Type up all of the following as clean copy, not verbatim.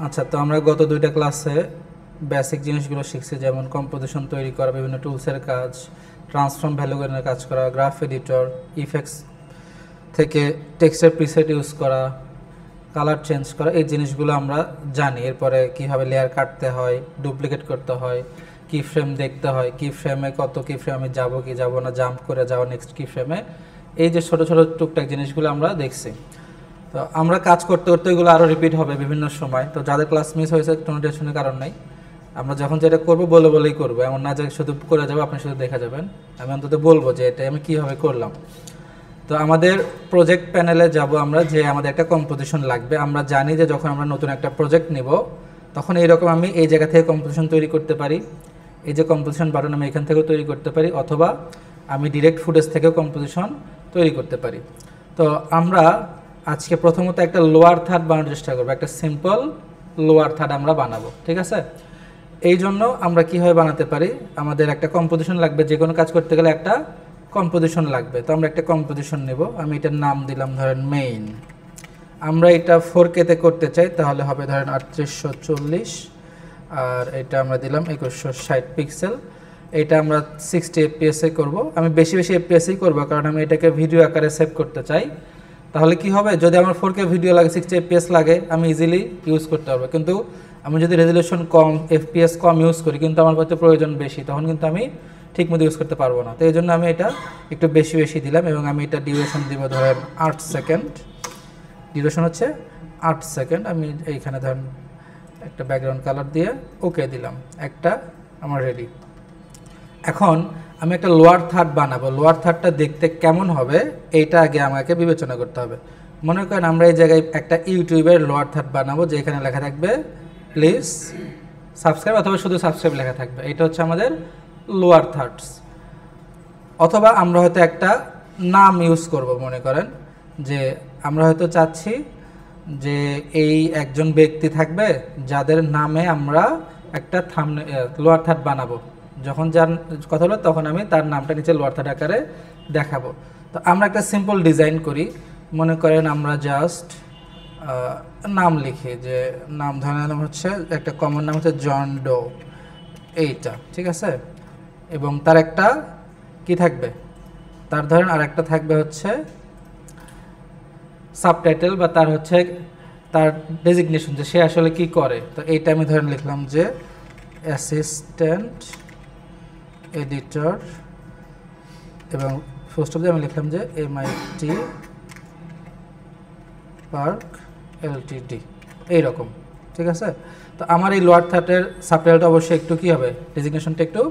আচ্ছা, তো আমরা গত দুইটা ক্লাসে বেসিক জিনিসগুলো শিখছি, যেমন কম্পোজিশন তৈরি করা, বিভিন্ন টুলসের কাজ, ট্রান্সফর্ম ভ্যালুগুলোর কাজ করা, গ্রাফ এডিটর, ইফেক্টস থেকে টেক্সটের প্রিসেট ইউজ করা, কালার চেঞ্জ করা, এই জিনিসগুলো আমরা জানি। এরপরে কীভাবে লেয়ার কাটতে হয়, ডুপ্লিকেট করতে হয়, কি ফ্রেম দেখতে হয়, কি ফ্রেমে কত কি ফ্রেম আমি যাবো কি যাবো না, জাম্প করে যাওয়া নেক্সট কি ফ্রেমে, এই যে ছোটো ছোটো টুকটাক জিনিসগুলো আমরা দেখছি। তো আমরা কাজ করতে করতে এগুলো আরও রিপিট হবে বিভিন্ন সময়। তো যাদের ক্লাস মিস হয়েছে কোনো টেনশনের কারণ নেই, আমরা যখন যেটা করবো বলেই করবো, এমন না যে শুধু করে যাবো আপনি শুধু দেখা যাবেন। আমি অন্তত বলবো যে এটা আমি কীভাবে করলাম। তো আমাদের প্রজেক্ট প্যানেলে যাব আমরা, যে আমাদের একটা কম্পোজিশন লাগবে। আমরা জানি যে যখন আমরা নতুন একটা প্রজেক্ট নিব তখন এইরকম আমি এই জায়গা থেকে কম্পোজিশন তৈরি করতে পারি, এই যে কম্পোজিশন বাটন আমি এখান থেকেও তৈরি করতে পারি, অথবা আমি ডিরেক্ট ফুটেজ থেকেও কম্পোজিশন তৈরি করতে পারি। তো আমরা আজকে প্রথমত একটা লোয়ার থার্ড বানানোর চেষ্টা করবো, একটা সিম্পল লোয়ার থার্ড আমরা বানাবো, ঠিক আছে? এই জন্য আমরা কীভাবে বানাতে পারি, আমাদের একটা কম্পোজিশন লাগবে, যে কোনো কাজ করতে গেলে একটা কম্পোজিশন লাগবে। তো আমরা একটা কম্পোজিশন নেব, আমি এটার নাম দিলাম ধরেন মেইন। আমরা এটা 4K-তে করতে চাই, তাহলে হবে ধরেন 3840, আর এটা আমরা দিলাম 2160 পিক্সেল। এটা আমরা 60 FPS-এ করবো। আমি বেশি FPS-এই করবো, কারণ আমি এটাকে ভিডিও আকারে সেভ করতে চাই। তাহলে কি হবে, যদি আমার 4K ভিডিও লাগে, 60 FPS লাগে, আমি ইজিলি ইউজ করতে পারবো। কিন্তু আমি যদি রেজলিউশন কম, FPS কম ইউজ করি, কিন্তু আমার হয়তো প্রয়োজন বেশি, তখন কিন্তু আমি ঠিক মতো ইউজ করতে পারবো না। তো এই জন্য আমি এটা একটু বেশি দিলাম, এবং আমি এটা ডিউরেশন দিব ধরেন 8 সেকেন্ড। ডিউরেশন হচ্ছে 8 সেকেন্ড। আমি এইখানে ধরেন একটা ব্যাকগ্রাউন্ড কালার দিয়ে ওকে দিলাম, একটা আমার রেডি। এখন আমি একটা লোয়ার থার্ড বানাবো। লোয়ার থার্ডটা দেখতে কেমন হবে এইটা আগে আমাকে বিবেচনা করতে হবে। মনে করেন আমরা এই জায়গায় একটা ইউটিউবের লোয়ার থার্ড বানাবো, যেখানে লেখা থাকবে প্লিজ সাবস্ক্রাইব, অথবা শুধু সাবস্ক্রাইব লেখা থাকবে। এটা হচ্ছে আমাদের লোয়ার থার্ডস। অথবা আমরা হয়তো একটা নাম ইউজ করব, মনে করেন যে আমরা হয়তো চাচ্ছি যে এই একজন ব্যক্তি থাকবে যাদের নামে আমরা একটা লোয়ার থার্ড বানাবো। যখন যার কথা হলো তখন আমি তার নামটা নিচে লোয়ার থার্ড আকারে দেখাবো। তো আমরা একটা সিম্পল ডিজাইন করি, মনে করেন আমরা জাস্ট নাম লিখি, যে নাম ধরেন হচ্ছে একটা কমন নাম হচ্ছে জন ডো, এইটা ঠিক আছে। এবং তার একটা কি থাকবে, তার ধরেন আর একটা থাকবে হচ্ছে সাবটাইটেল, বা তার হচ্ছে তার ডেজিগনেশন, যে সে আসলে কি করে। তো এইটা আমি ধরেন লিখলাম যে অ্যাসিস্ট্যান্ট এডিটর, এবং ফার্স্ট অফ আমি লিখলাম যে MIT পার্ক LTD, এইরকম, ঠিক আছে। তো আমার এই লোয়ার থার্ডের সাবটাইটেলটা অবশ্যই একটু কী হবে, ডেজিগনেশনটা একটু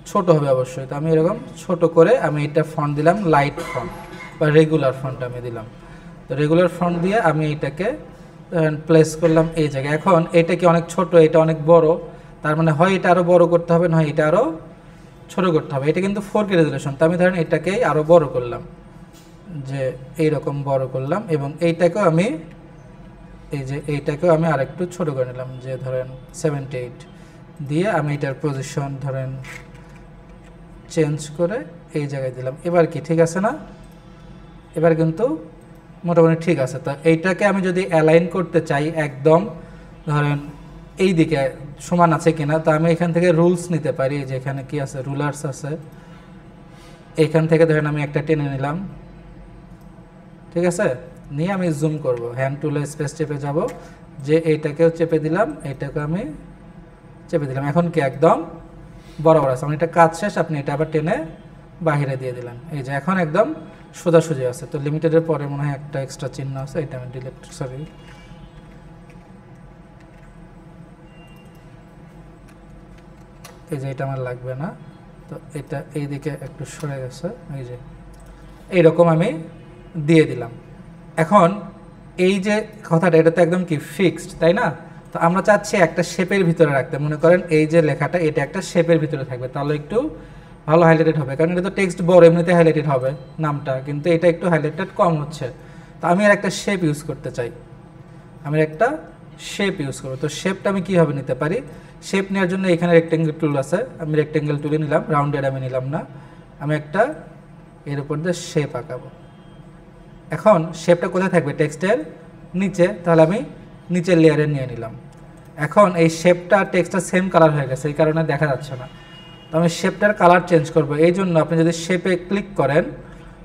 ছোট হবে অবশ্যই। তো আমি এরকম ছোট করে আমি এটা ফন্ট দিলাম লাইট ফন্ট, বা রেগুলার ফন্ট আমি দিলাম। তো রেগুলার ফন্ট দিয়ে আমি এটাকে প্লেস করলাম এই জায়গায়। এখন এটা কি অনেক ছোট, এটা অনেক বড়, তার মানে হয় এটা আরও বড় করতে হবে, নয় এটা আরও ছোট করতে হবে। এটা কিন্তু 4K রেজলিউশন, তো আমি ধরেন এটাকেই আরও বড় করলাম, যে এইরকম বড় করলাম। এবং এইটাকেও আমি এইটাকেও আমি আরেকটু ছোট করে নিলাম, যে ধরেন 78 দিয়ে আমি এটার পজিশন ধরেন চেঞ্জ করে এই জায়গায় দিলাম। এবার কি ঠিক আছে না? এবার কিন্তু মোটামুটি ঠিক আছে। তো এইটাকে আমি যদি অ্যালাইন করতে চাই একদম ধরেন এই দিকে সমান আছে কিনা, তো আমি এখান থেকে রুলস নিতে পারি, যে এখানে কি আছে, রুলার্স আছে। এইখান থেকে ধরেন আমি একটা টেনে নিলাম, ঠিক আছে, নিয়ে আমি জুম করব, হ্যান্ড টুলে স্পেস চেপে যাব, যে এইটাকেও চেপে দিলাম, এইটাকে আমি চেপে দিলাম। এখন কি একদম বরাবর আছে। আমি এটা কাজ শেষ, আপনি এটা আবার টেনে বাহিরে দিয়ে দিলাম, এই যে এখন একদম সোজাসুজি আছে। তো লিমিটেডের পরে মনে হয় একটা এক্সট্রা চিহ্ন আছে, এটা আমি ডিলিট, সরি, এই যে এটা আমার লাগবে না। তো এটা এইদিকে একটু সরে গেছে, এই যে এইরকম আমি দিয়ে দিলাম। এখন এই যে কথাটা, এটা তো একদম কি ফিক্সড, তাই না? তো আমরা চাচ্ছি একটা শেপের ভিতরে রাখতে। মনে করেন এই যে লেখাটা, এটা একটা শেপের ভিতরে থাকবে, তাহলে একটু ভালো হাইলাইটেড হবে, কারণ এটা তো টেক্সট বড়, এমনিতে হাইলাইটেড হবে নামটা, কিন্তু এটা একটু হাইলাইটেড কম হচ্ছে। তো আমি আর একটা শেপ ইউজ করতে চাই, আমি একটা শেপ ইউজ করবো। তো শেপটা আমি কীভাবে নিতে পারি, শেপ নেওয়ার জন্য এখানে রেক্টেঙ্গেল টুল আছে, আমি রেক্টেঙ্গেল টুলে নিলাম, রাউন্ডেড আমি নিলাম না, আমি একটা এর উপর দিয়ে শেপ আঁকাবো। এখন শেপটা কোথায় থাকবে, টেক্সটের নিচে, তাহলে আমি নিচের লেয়ারে নিয়ে নিলাম। এখন এই শেপটা টেক্সটটা সেম কালার হয়ে গেছে, এই কারণে দেখা যাচ্ছে না। তো আমি শেপটার কালার চেঞ্জ করব, এই জন্য আপনি যদি শেপে ক্লিক করেন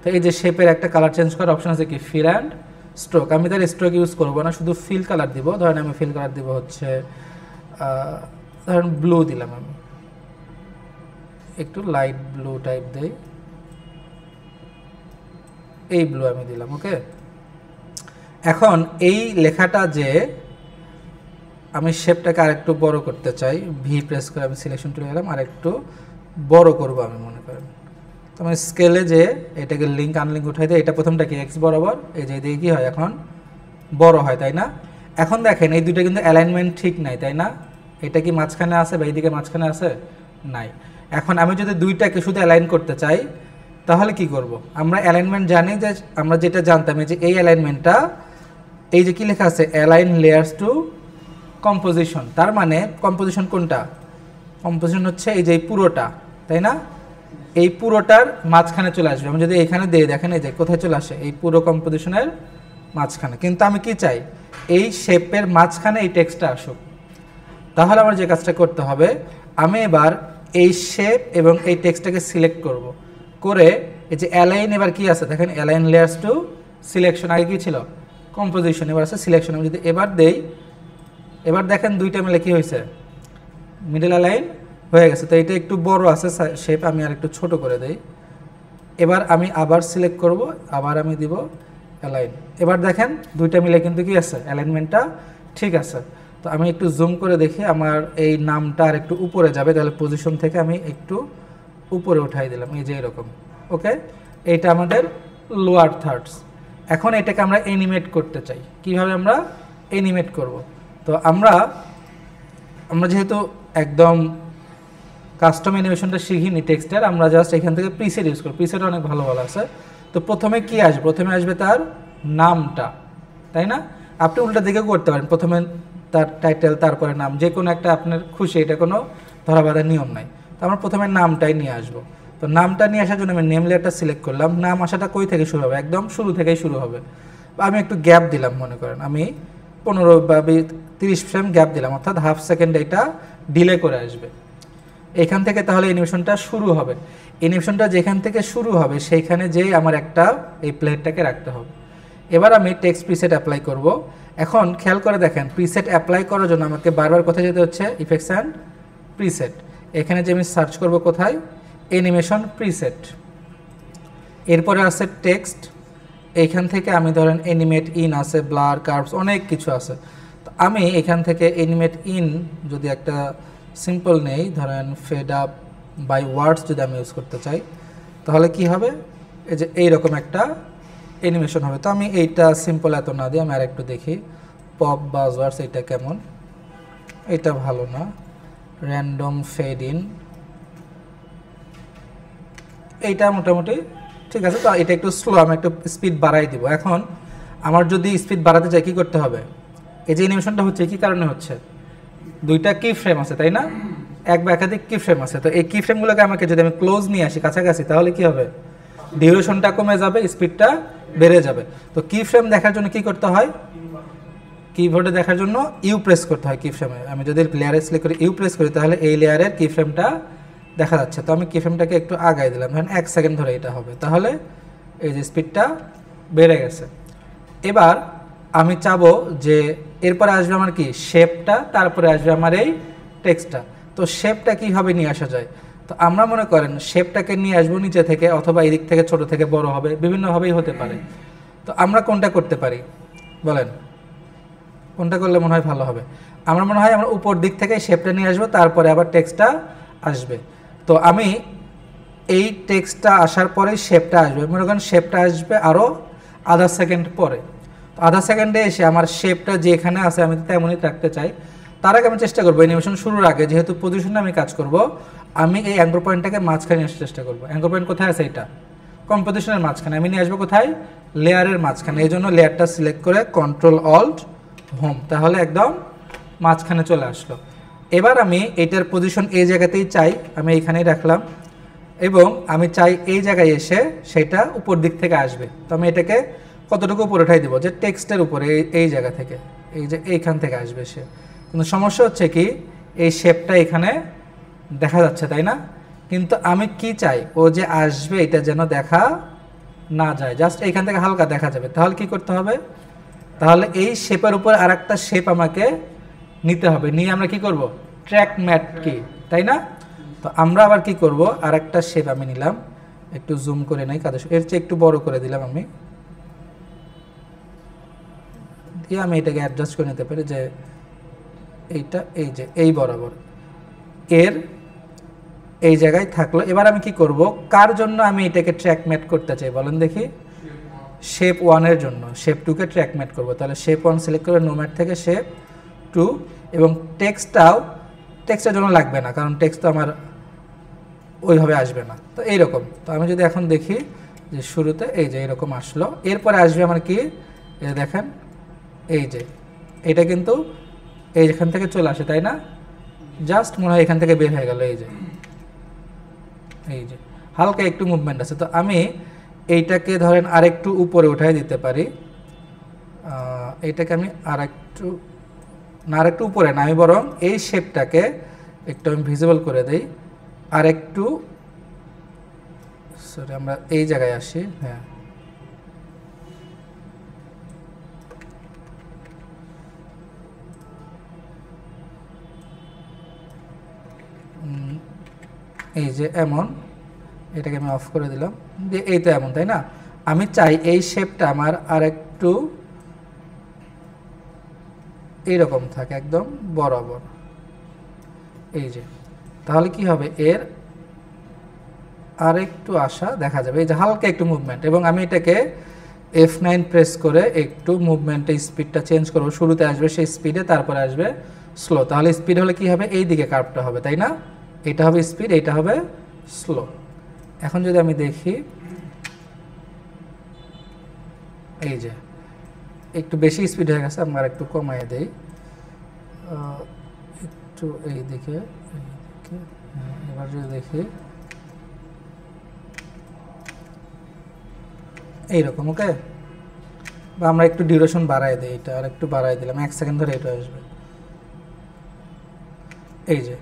তো এই যে শেপের একটা কালার চেঞ্জ করার অপশন আছে কি, ফিল অ্যান্ড স্ট্রোক। আমি তার স্ট্রোক ইউজ করবো না, শুধু ফিল কালার দিব। ধরেন আমি ফিল কালার দিব হচ্ছে ধরেন ব্লু দিলাম, আমি একটু লাইট ব্লু টাইপ দেই, এই ব্লু আমি দিলাম। ওকে, এখন এই লেখাটা যে আমি শেপটাকে আরেকটু বড় করতে চাই, ভি প্রেস করে আমি সিলেকশন টুলে গেলাম, আর একটু বড় করব আমি মনে করেন। তো আমি স্কেলে যে এটাকে লিঙ্ক আনলিঙ্ক উঠাই দিই, এটা প্রথমটা কি এক্স বরাবর, এই যে দিয়ে কি হয় এখন বড় হয়, তাই না? এখন দেখেন এই দুটো কিন্তু অ্যালাইনমেন্ট ঠিক নাই, তাই না? এটা কি মাঝখানে আছে বা এইদিকে মাঝখানে আছে? নাই। এখন আমি যদি দুইটাকে শুধু অ্যালাইন করতে চাই তাহলে কি করব? আমরা অ্যালাইনমেন্ট জানি, যে আমরা যেটা জানতাম যে এই অ্যালাইনমেন্টটা, এই যে কি লেখা আছে অ্যালাইন লেয়ার্স টু কম্পোজিশন, তার মানে কম্পোজিশন কোনটা? কম্পোজিশন হচ্ছে এই যে পুরোটা, তাই না? এই পুরোটার মাঝখানে চলে আসবে। আমি যদি এখানে দিয়ে দেখেন এই যে কোথায় চলে আসে, এই পুরো কম্পোজিশনের মাঝখানে। কিন্তু আমি কি চাই, এই শেপের মাঝখানে এই টেক্সটটা আসুক। তাহলে আমার যে কাজটা করতে হবে, আমি এবার এই শেপ এবং এই টেক্সটটাকে সিলেক্ট করব, করে এই যে অ্যালাইন, এবার কি আছে দেখেন অ্যালাইন লেয়ার্স টু সিলেকশন, আগে কি ছিল কম্পোজিশন, এবার আছে সিলেকশন। আমি যদি এবার দেই, এবার দেখেন দুইটা মিলে কি হয়েছে, মিডল অ্যালাইন হয়ে গেছে। তো এটা একটু বড় আছে শেপ, আমি আর একটু ছোট করে দেই। এবার আমি আবার সিলেক্ট করব, আবার আমি দিব অ্যালাইন। এবার দেখেন দুইটা মিলে কিন্তু কি আছে, অ্যালাইনমেন্টটা ঠিক আছে। তো আমি একটু জুম করে দেখি, আমার এই নামটা আর একটু উপরে যাবে, তাহলে পজিশন থেকে আমি একটু উপরে উঠাই দিলাম, এই যে এরকম। ওকে, এইটা আমাদের লোয়ার থার্ডস। এখন এটাকে আমরা অ্যানিমেট করতে চাই, কিভাবে আমরা অ্যানিমেট করব? তো আমরা যেহেতু একদম কাস্টম অ্যানিমেশনটা শিখিনি টেক্সটের, আমরা জাস্ট এখান থেকে প্রিসেট ইউজ করি। প্রিসেট অনেক ভালো ভালো আছে। তো প্রথমে কি আসবে, প্রথমে আসবে তার নামটা, তাই না? আপনি উল্টা দিকে করতে পারেন, প্রথমে তার টাইটেল তারপরে নাম, যে কোনো একটা আপনার খুশি, এটা কোনো ধরা বাঁধার নিয়ম নাই। তো আমরা প্রথমে নামটাই নিয়ে আসবো। তো নামটা নিয়ে আসার জন্য আমি নেম লেয়ারটা সিলেক্ট করলাম। নাম আসাটা কই থেকে শুরু হবে, একদম শুরু থেকেই শুরু হবে। আমি একটু গ্যাপ দিলাম, মনে করেন আমি 15 বা 30 ফ্রেম গ্যাপ দিলাম, অর্থাৎ হাফ সেকেন্ড এটা ডিলে করে আসবে এখান থেকে। তাহলে অ্যানিমেশনটা শুরু হবে। অ্যানিমেশনটা যেখান থেকে শুরু হবে সেইখানে যেই আমার একটা এই প্লেটটাকে রাখতে হবে। এবার আমি টেক্সট প্রিসেট অ্যাপ্লাই করব। এখন খেয়াল করে দেখেন, প্রিসেট অ্যাপ্লাই করার জন্য আমাকে বারবার কোথায় যেতে হচ্ছে, ইফেক্টস অ্যান্ড প্রিসেট। এখানে যে আমি সার্চ করব কোথায়, অ্যানিমেশন প্রিসেট, এরপরে আছে টেক্সট। এইখান থেকে আমি ধরেন অ্যানিমেট ইন আছে, ব্লার, কার্ভস, অনেক কিছু আছে। তো আমি এখান থেকে অ্যানিমেট ইন যদি একটা সিম্পল নেই, ধরেন ফেড আপ বাই ওয়ার্ডস যদি আমি ইউজ করতে চাই, তাহলে কি হবে, এই যে এইরকম একটা অ্যানিমেশন হবে। তো আমি এইটা সিম্পল এত না দিই, আমি আর একটু দেখি পপ বাজওয়ার্ডস, এইটা কেমন, এটা ভালো না, র্যান্ডম ফেড ইন, এইটা মোটামুটি ঠিক আছে। তো এটা একটু স্লো, আমি একটু স্পিড বাড়াই দিব। এখন আমার যদি স্পিড বাড়াতে চাই, কী করতে হবে, এই যে অ্যানিমেশনটা হচ্ছে কী কারণে হচ্ছে, দুইটা কি ফ্রেম আছে, তাই না? এক বা একাধিক কি ফ্রেম আছে। তো এই কি ফ্রেমগুলোকে আমাকে যদি আমি ক্লোজ নিয়ে আসি, কাছাকাছি, তাহলে কি হবে, ডিউরেশনটা কমে যাবে, স্পিডটা বেড়ে যাবে। তো কি ফ্রেম দেখার জন্য কি করতে হয়, কিবোর্ডে দেখার জন্য ইউ প্রেস করতে হয় কি ফ্রেমে। আমি যদি লেয়ারে সিলেক্ট করে ইউ প্রেস করি, তাহলে এই লেয়ারের কি ফ্রেমটা দেখা যাচ্ছে। তো আমি কি ফ্রেমটাকে একটু আগাই দিলাম, ধরেন 1 সেকেন্ড ধরে এটা হবে, তাহলে এই যে স্পিডটা বেড়ে গেছে। এবার আমি চাবো যে এরপরে আসবে আমার কি শেপটা, তারপরে আসবে আমার এই টেক্সটটা। তো শেপটা কীভাবে নিয়ে আসা যায়, তো আমরা মনে করেন শেপটাকে নিয়ে আসবো নিচে থেকে, অথবা এদিক থেকে ছোট থেকে বড় হবে, বিভিন্নভাবেই হতে পারে। তো আমরা কোনটা করতে পারি বলেন, কোনটা করলে মনে হয় ভালো হবে? আমার মনে হয় আমরা উপর দিক থেকে শেপটা নিয়ে আসবো, তারপরে আবার টেক্সটটা আসবে। তো আমি এই টেক্সটটা আসার পরেই শেপটা আসবে, মনে করেন শেপটা আসবে আরও আধা সেকেন্ড পরে। তো আধা সেকেন্ডে এসে আমার শেপটা যেখানে আছে আমি তেমনই রাখতে চাই। তার আগে আমি চেষ্টা করবো অ্যানিমেশন শুরুর আগে, যেহেতু পজিশনে আমি কাজ করব, আমি এই অ্যাঙ্কর পয়েন্টটাকে মাঝখানে আসার চেষ্টা করবো। অ্যাঙ্কর পয়েন্ট কোথায় আছে, এটা কম্পোজিশনের মাঝখানে, আমি নিয়ে আসবো কোথায়, লেয়ারের মাঝখানে। এই জন্য লেয়ারটা সিলেক্ট করে কন্ট্রোল অল্ট হোম, তাহলে একদম মাঝখানে চলে আসলো। এবার আমি এটার পজিশন এই জায়গাতেই চাই, আমি এইখানেই রাখলাম, এবং আমি চাই এই জায়গায় এসে সেটা উপর দিক থেকে আসবে। তো আমি এটাকে কতটুকু উপরে উঠাই দেবো, যে টেক্সটের উপরে এই জায়গা থেকে, এই যে এইখান থেকে আসবে সে। কিন্তু সমস্যা হচ্ছে কি এই শেপটা এখানে দেখা যাচ্ছে, তাই না? কিন্তু আমি কি চাই, ও যে আসবে এটা যেন দেখা না যায়, জাস্ট এইখান থেকে হালকা দেখা যাবে। তাহলে কি করতে হবে, তাহলে এই শেপের উপর আর একটা শেপ আমাকে নিতে হবে, নিয়ে আমরা কি করব, ট্র্যাক ম্যাট কি, তাই না? তো আমরা আবার কি করব, আর একটা শেপ আমি নিলাম, একটু জুম করে নেই, কাদের এর চেয়ে একটু বড় করে দিলাম আমি, দিয়ে আমি এটাকে অ্যাডজাস্ট করে নিতে পারি যে এইটা এই যে এই বরাবর এর এই জায়গায় থাকলো। এবার আমি কি করব, কার জন্য আমি এটাকে ট্র্যাক ম্যাট করতে চাই বলেন দেখি, শেপ 1 এর জন্য, শেপ 2 কে ট্র্যাক ম্যাট করব। তাহলে শেপ 1 সিলেক্ট করে নো ম্যাট থেকে শেপ 2, এবং টেক্সটের জন্য লাগবে না, কারণ টেক্সট তো আমার ওইভাবে আসবে না। তো এইরকম, তো আমি যদি এখন দেখি যে শুরুতে এই যে এরকম আসলো, এরপরে আসবে আমার কি, এই দেখেন এই যে এটা কিন্তু এইখান থেকে চলে আসে, তাই না? জাস্ট মনে হয় এখান থেকে বের হয়ে গেল, এই যে হালকা একটু মুভমেন্ট আছে। তো আমি এইটাকে ধরেন আরেকটু উপরে উঠাই দিতে পারি, এইটাকে আমি আরেকটু উপরে না, আমি বরং এই শেপটাকে একটু আমি ভিজিবল করে দেই, আরেকটু সরি আমরা এই জায়গায় আসি, হ্যাঁ এই যে এমন, এটাকে আমি অফ করে দিলাম, যে এই তো এমন, তাই না? আমি চাই এই শেপটা আমার আরেকটু এইরকম থাকে, একদম বরাবর, এই যে, তাহলে কি হবে, এর আরেকটু আসা দেখা যাবে, এই যে হালকা একটু মুভমেন্ট। এবং আমি এটাকে F9 প্রেস করে একটু মুভমেন্টের স্পিডটা চেঞ্জ করব, শুরুতে আসবে সেই স্পিডে, তারপরে আসবে স্লো। তাহলে স্পিড হলে কি হবে, এই দিকে কার্ভটা হবে, তাই না? এটা হবে স্পিড, এইটা হবে স্লো। এখন যদি আমি দেখি এই যে একটু বেশি স্পিড হয়ে গেছে, আমরা একটু কমায় দেই, একটু এই দিকে, এবার যদি দেখি এইরকম, ওকে। বা আমরা একটু ডিউরেশন বাড়াই দিই, এটা আর একটু বাড়াই দিলাম, 1 সেকেন্ড ধরে এটা আসবে, এই যে।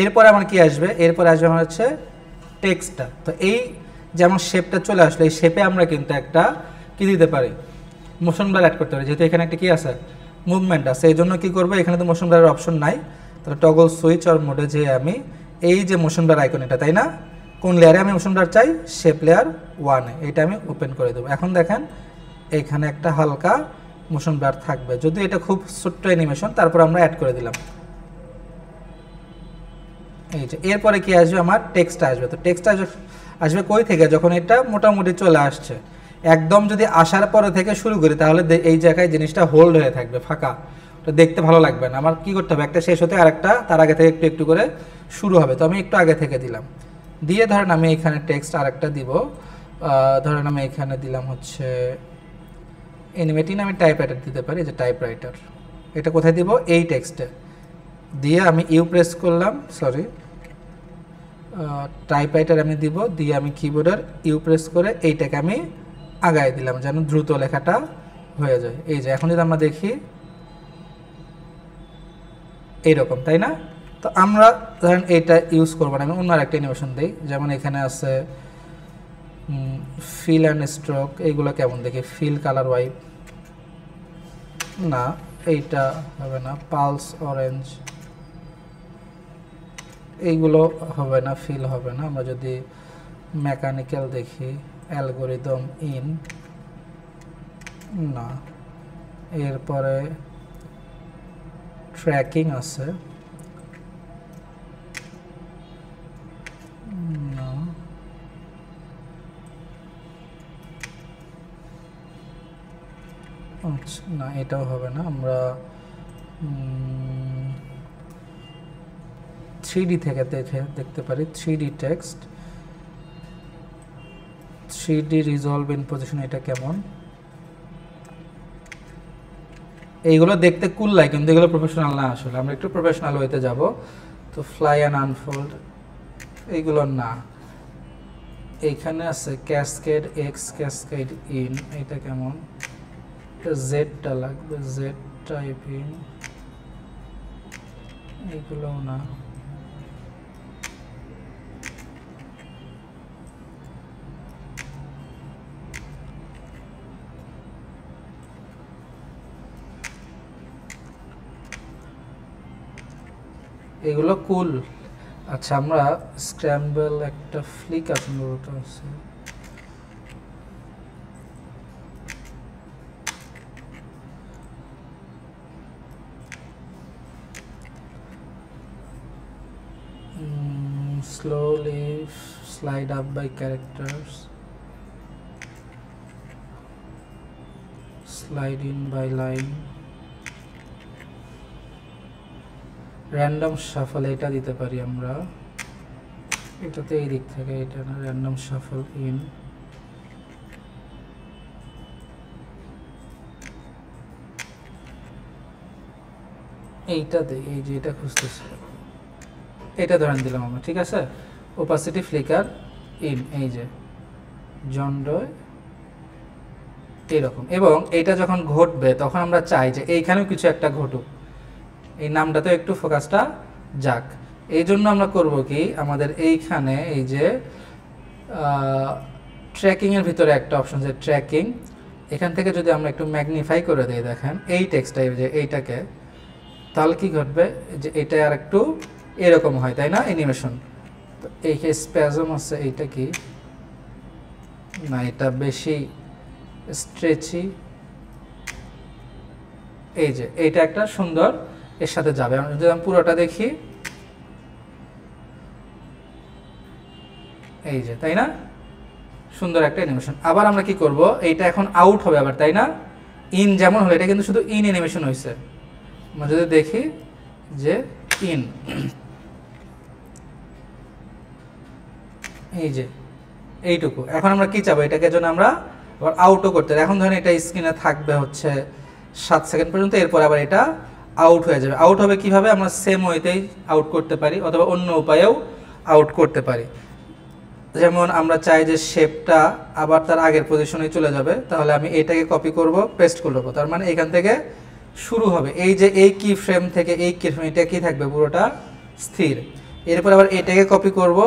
এরপরে আমার কি আসবে, এরপরে আসবে আমার হচ্ছে টেক্সটটা। তো এই যেমন শেপটা চলে আসলো, এই শেপে আমরা কিন্তু একটা কি দিতে পারি, মোশন ব্লার অ্যাড করতে পারি, যেহেতু এখানে একটা কি আছে, মুভমেন্ট আছে। এই জন্য কী করবো, এখানে তো মোশন ব্লারের অপশন নাই, তাহলে টগল সুইচ অর মোডে যে আমি এই যে মোশন ব্লার আইকন, এটা তাই না, কোন লেয়ারে আমি মোশন ব্লার চাই, শেপ লেয়ার 1-এ, এটা আমি ওপেন করে দেবো। এখন দেখেন এইখানে একটা হালকা মোশন ব্লার থাকবে, যদি এটা খুব ছোট্ট অ্যানিমেশন, তারপর আমরা অ্যাড করে দিলাম, এই যে। এরপরে কি আসবে, আমার টেক্সট আসবে। তো টেক্সট আসবে কই থেকে, যখন এটা মোটামুটি চলে আসছে, একদম যদি আসার পরে থেকে শুরু করি, তাহলে এই জায়গায় জিনিসটা হোল্ড হয়ে থাকবে, ফাঁকা, তো দেখতে ভালো লাগবে না। আমার কি করতে হবে, একটা শেষ হতে আর একটা তার আগে থেকে একটু একটু করে শুরু হবে। তো আমি একটু আগে থেকে দিলাম, দিয়ে ধরেন আমি এখানে টেক্সট আর একটা দিব, ধরেন আমি এখানে দিলাম হচ্ছে অ্যানিমেটিং, আমি টাইপরাইটার দিতে পারি, যে টাইপরাইটার, এটা কোথায় দিব, এই টেক্সটে দিয়ে আমি ইউ প্রেস করলাম, সরি টাইপরাইটার আমি দিব, দিয়ে আমি কিবোর্ডের ইউ প্রেস করে এইটাকে আমি আগায় দিলাম, যেন দ্রুত লেখাটা হয়ে যায়। এই যে এখন যদি আমরা দেখি এইরকম, তাই না? তো আমরা ধরেন এইটা ইউজ করবো না, আমি অন্য আরেকটা অ্যানিমেশন দিই, যেমন এখানে আছে ফিল অ্যান্ড স্ট্রোক, এইগুলো কেমন দেখি, ফিল কালার ওয়াইপ, না এইটা হবে না, পালস অরেঞ্জ, এইগুলো হবে না, ফিল হবে না। আমরা যদি মেকানিক্যাল দেখি, অ্যালগোরিদম ইন, না, এরপরে ট্র্যাকিং আছে, না, আচ্ছা না এটাও হবে না। আমরা 3D থেকে দেখতে পারি, 3D text, 3D resolve in position, এটা কেমন, এইগুলো দেখতে কুল লাগে, কিন্তু এগুলো প্রফেশনাল না, আসলে আমরা একটু প্রফেশনাল হইতে যাব। তো ফ্লাই অ্যান্ড আনফোল্ড, এইগুলো না। এইখানে আছে ক্যাসকেড এক্স, ক্যাসকেড ইন, এটা কেমন, জেডটা লাগবে, জেড টাইপ ইন, এইগুলো না, এগুলো কুল। আচ্ছা আমরা স্ক্র্যাম্বল একটা ফ্লিক আছে ওটা আছে, slowly slide up by characters, slide in by line, random shuffle এটা দিতে পারি আমরা, এটাতে এই দিক থেকে এটা না, random shuffle in, এইটাতে এই যে এটা খুঁজতেছি, এটা ধরেন দিলাম আমরা, ঠিক আছে। ওপাসিটি ফ্লিকার ইন, এই যে জন ডয় এরকম। এবং এটা যখন ঘটবে তখন আমরা চাই যে এইখানেও কিছু একটা ঘটুক, এই নামটাতে একটু ফোকাসটা যাক। এই জন্য আমরা করব কি, আমাদের এইখানে এই যে ট্র্যাকিংয়ের ভিতরে একটা অপশন আছে ট্র্যাকিং, এখান থেকে যদি আমরা একটু ম্যাগনিফাই করে দিই, দেখেন এই টেক্সটটা যে এইটাকে, তাহলে কি ঘটবে যে এটা আর একটু এরকম হয়, তাই না, অ্যানিমেশন। তো এই স্প্যাজম আছে, এইটা কি না, এটা বেশি স্ট্রেচি, এই যে এইটা একটা সুন্দর এর সাথে যাবে। যদি আমি পুরোটা দেখি, এই যে, তাই না, সুন্দর একটা অ্যানিমেশন। আবার আমরা কি করব, এইটা এখন আউট হবে আবার, তাই না, ইন যেমন হলো, এটা কিন্তু শুধু ইন অ্যানিমেশন হয়েছে। আমরা যদি দেখি যে ইন, এই যে এইটুকু, এখন আমরা কি চাবো, এটাকে জন্য আমরা আবার আউটও করতে। এখন ধরেন এটা স্ক্রিনে থাকবে হচ্ছে 7 সেকেন্ড পর্যন্ত, এরপর আবার এটা আউট হয়ে যাবে। আউট হবে কিভাবে, আমরা সেম ওয়েতেই আউট করতে পারি অথবা অন্য উপায়েও আউট করতে পারি। যেমন আমরা চাই যে শেপটা আবার তার আগের পজিশনে চলে যাবে, তাহলে আমি এটাকে কপি করব, পেস্ট করে দেবো, তার মানে এখান থেকে শুরু হবে। এই যে এই কি ফ্রেম থেকে এই কি ফ্রেম, এটা কি থাকবে পুরোটা স্থির। এরপর আবার এটাকে কপি করব,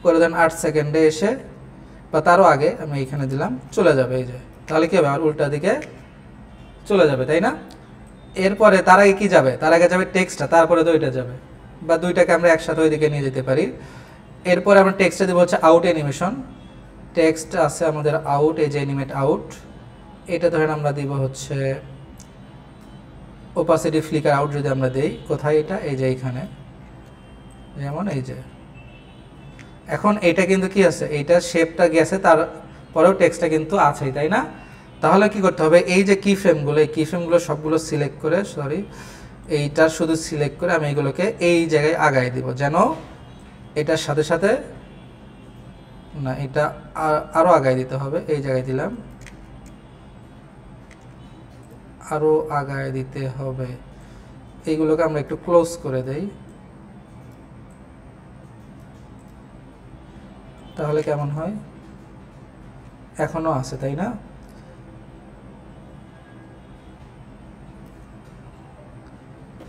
করে দেন 8 সেকেন্ডে এসে বা তারও আগে আমি এইখানে দিলাম, চলে যাবে এই যে, তাহলে কি হবে, আর উল্টা দিকে চলে যাবে, তাই না। এরপরে তার আগে কি যাবে, তার আগে যাবে টেক্সটটা, তারপরে দুইটা যাবে, বা দুইটাকে আমরা একসাথে ওইদিকে নিয়ে যেতে পারি। এরপরে আমরা টেক্সটে দেবো হচ্ছে আউট অ্যানিমেশন, টেক্সট আছে আমাদের আউট, এই যে অ্যানিমেট আউট, এটা ধরেন আমরা দিব হচ্ছে ওপাসিটি ফ্লিকার আউট। যদি আমরা দেই কোথায়, এটা এই যে এইখানে, যেমন এই যে, এখন এইটা কিন্তু কি আছে, এইটা শেপটা গেছে, তারপরেও টেক্সটটা কিন্তু আছেই, তাই না। তাহলে কি করতে হবে, এই যে কি ফ্রেমগুলো, এই কি ফ্রেমগুলো সবগুলো সিলেক্ট করে, সরি এইটা শুধু সিলেক্ট করে আমি এগুলোকে এই জায়গায় আগায় দিব, যেন এটার সাথে সাথে না, এটা আরও আগায় দিতে হবে, এই জায়গায় দিলাম, আরও আগায় দিতে হবে। এইগুলোকে আমরা একটু ক্লোজ করে দেই, তাহলে কেমন হয়, এখনো আছে, তাই না।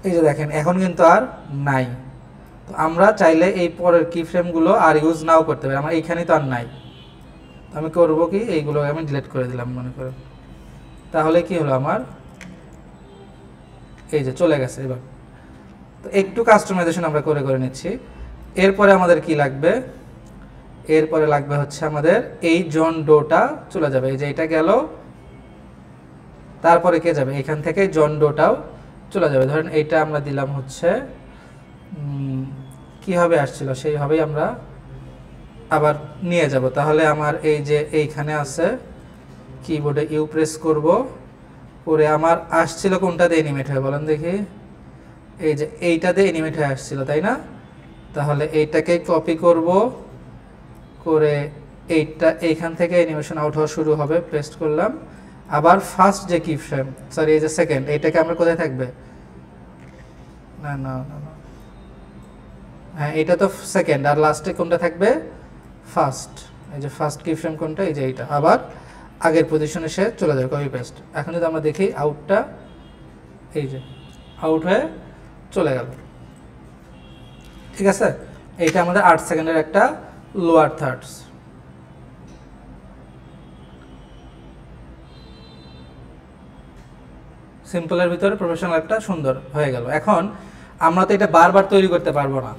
এই যে দেখেন এখন কিন্তু আর নাই। তো আমরা চাইলে এই পরের কি ফ্রেমগুলো আর ইউজ নাও করতে পারি, আমার এইখানেই তো আর নাই। আমি করব কি, এইগুলো আমি ডিলিট করে দিলাম মনে করে, তাহলে কি হলো আমার, এই যে চলে গেছে। এবার তো একটু কাস্টমাইজেশন আমরা করে করে নিচ্ছি। এরপরে আমাদের কি লাগবে, এরপরে লাগবে হচ্ছে আমাদের এই জন ডোটা চলে যাবে, এই যে এটা গেল, তারপরে কে যাবে, এখান থেকে জন ডোটাও চলে যাবে। ধরেন এইটা আমরা দিলাম হচ্ছে কিভাবে আসছিল সেইভাবেই আমরা আবার নিয়ে যাব। তাহলে আমার এই যে এইখানে আছে, কিবোর্ডে ইউ প্রেস করব, করে আমার আসছিল কোনটাতে অ্যানিমেট হয়ে, বলেন দেখি, এই যে এইটাতে অ্যানিমেট হয়ে আসছিল, তাই না। তাহলে এইটাকে কপি করব, করে এইটা এইখান থেকে অ্যানিমেশন আউট হওয়া শুরু হবে, পেস্ট করলাম। আবার ফার্স্ট যে কি ফ্রেম, সরি এই যে সেকেন্ড, এইটাকে আমরা কোথায় থাকবে, না না না না, হ্যাঁ এটা তো সেকেন্ড, আর লাস্টে কোনটা থাকবে, ফার্স্ট। এই যে ফার্স্ট কি ফ্রেম কোনটা, এই যে এইটা, আবার আগের পজিশনে সে চলে যাবে, কপি পেস্ট। এখন যদি আমরা দেখি আউটটা, এই যে আউট হয়ে চলে গেল। ঠিক আছে, এইটা আমাদের 8 সেকেন্ডের একটা লোয়ার থার্ডস। সিম্পলের ভিতরে প্রফেশনাল একটা সুন্দর হয়ে গেল। এখন আমরা তো এটা বারবার তৈরি করতে পারবো না,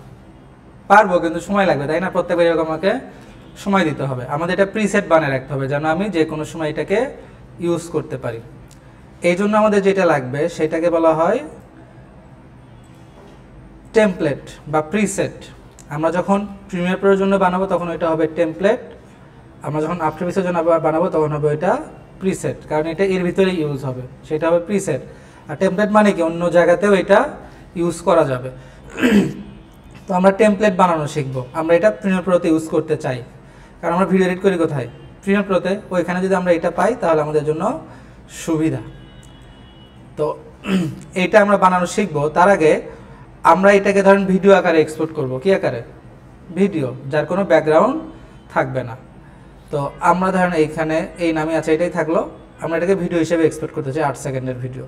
পারবো কিন্তু সময় লাগবে, তাই না? প্রত্যেকবার এরকম আমাকে সময় দিতে হবে। আমাদের এটা প্রিসেট বানিয়ে রাখতে হবে যেন আমি যে কোনো সময় এটাকে ইউজ করতে পারি। এই জন্য আমাদের যেটা লাগবে সেটাকে বলা হয় টেমপ্লেট বা প্রিসেট। আমরা যখন প্রিমিয়ার প্রোর জন্য বানাবো তখন এটা হবে টেমপ্লেট, আমরা যখন আফটার অফিসের জন্য বানাবো তখন হবে এটা প্রিসেট, কারণ এটা এর ভিতরে ইউজ হবে, সেটা হবে প্রিসেট। আর টেমপ্লেট মানে কি, অন্য জায়গাতেও এটা ইউজ করা যাবে। তো আমরা টেমপ্লেট বানানো শিখবো। আমরা এটা প্রিমিয়ার প্রোতে ইউজ করতে চাই, কারণ আমরা ভিডিও এডিট করি কোথায়? প্রিমিয়ার প্রোতে। ওইখানে যদি আমরা এটা পাই তাহলে আমাদের জন্য সুবিধা। তো এটা আমরা বানানো শিখবো। তার আগে আমরা এটাকে ধরেন ভিডিও আকারে এক্সপোর্ট করব। কি আকারে? ভিডিও, যার কোনো ব্যাকগ্রাউন্ড থাকবে না। তো আমরা ধরেন এইখানে এই নামে আছে, এটাই থাকলো। আমরা এটাকে ভিডিও হিসেবে এক্সপোর্ট করতে চাই, 8 সেকেন্ডের ভিডিও।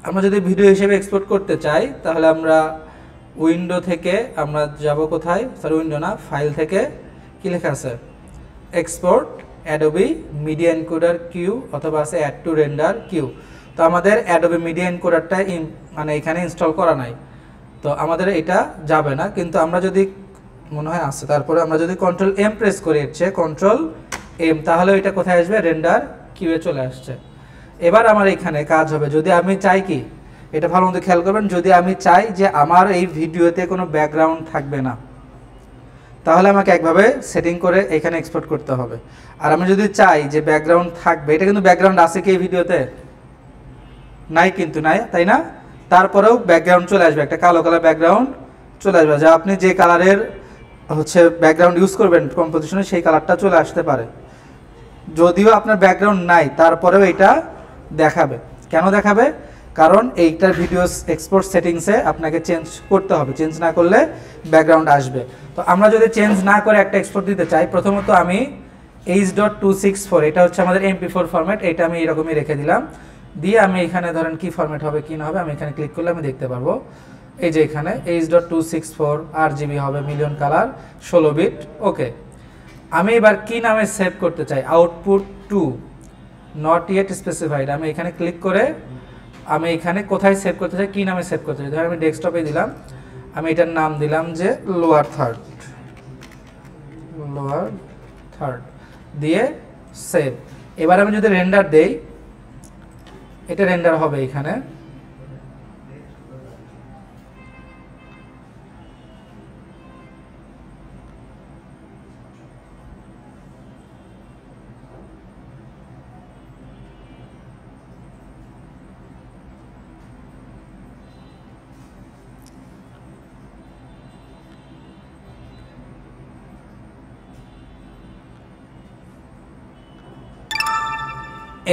আমরা যদি ভিডিও হিসেবে এক্সপোর্ট করতে চাই তাহলে আমরা উইন্ডো থেকে আমরা যাব কোথায়? সরি, উইন্ডো না, ফাইল থেকে কি লেখা আছে? Export Adobe Media Encoder queue, অথবা আছে অ্যাড টু রেন্ডার কিউ। তো আমাদের অ্যাডোবি মিডিয়া এনকোডারটা মানে এখানে ইনস্টল করা নাই, তো আমাদের এটা যাবে না। কিন্তু আমরা যদি, মনে হয় আছে, তারপরে আমরা যদি কন্ট্রোল এম প্রেস করি, এর চেয়ে কন্ট্রোল এম, তাহলে এটা কোথায় আসবে? রেন্ডার কিউয়ে চলে আসছে। এবার আমার এখানে কাজ হবে, যদি আমি চাই কি, এটা ভালো মতো খেয়াল করবেন, যদি আমি চাই যে আমার এই ভিডিওতে কোনো ব্যাকগ্রাউন্ড থাকবে না, তাহলে আমাকে একভাবে সেটিং করে এখানে এক্সপোর্ট করতে হবে। আর আমি যদি চাই যে ব্যাকগ্রাউন্ড থাকবে, এটা কিন্তু ব্যাকগ্রাউন্ড আছে কি এই ভিডিওতে? নাই, কিন্তু নাই, তাই না? তারপরেও ব্যাকগ্রাউন্ড চলে আসবে, একটা কালো কালার ব্যাকগ্রাউন্ড চলে আসবে, যা আপনি যে কালারের হচ্ছে ব্যাকগ্রাউন্ড ইউজ করবেন কম্পোজিশনে সেই কালারটা চলে আসতে পারে। যদিও আপনার ব্যাকগ্রাউন্ড নাই তারপরেও এটা দেখাবে। কেন দেখাবে? কারণ এইটার ভিডিও এক্সপোর্ট সেটিংসে আপনাকে চেঞ্জ করতে হবে, চেঞ্জ না করলে ব্যাকগ্রাউন্ড আসবে। তো আমরা যদি চেঞ্জ না করে একটা এক্সপোর্ট দিতে চাই, প্রথমত আমি H.264, এটা হচ্ছে আমাদের MP4 ফরম্যাট, এটা আমি এরকমই রেখে দিলাম। দিয়ে আমি এখানে ধরেন কি ফরম্যাট হবে কি না হবে আমি এখানে ক্লিক করলে আমি দেখতে পারবো। এই যে এখানে H.264 RGB হবে, মিলিয়ন কালার, 16 বিট। ওকে, আমি এবার কি নামে সেভ করতে চাই? Output 2 not yet specified. আমি এখানে ক্লিক করে আমি এখানে কোথায় সেভ করতে চাই, কি নামে সেভ করতে চাই, ধর আমি ডেস্কটপে দিলাম, আমি এটার নাম দিলাম যে লোয়ার থার্ড, লোয়ার থার্ড দিয়ে সেভ। এবার আমি যদি রেন্ডার দেই, এটা রেন্ডার হবে এখানে।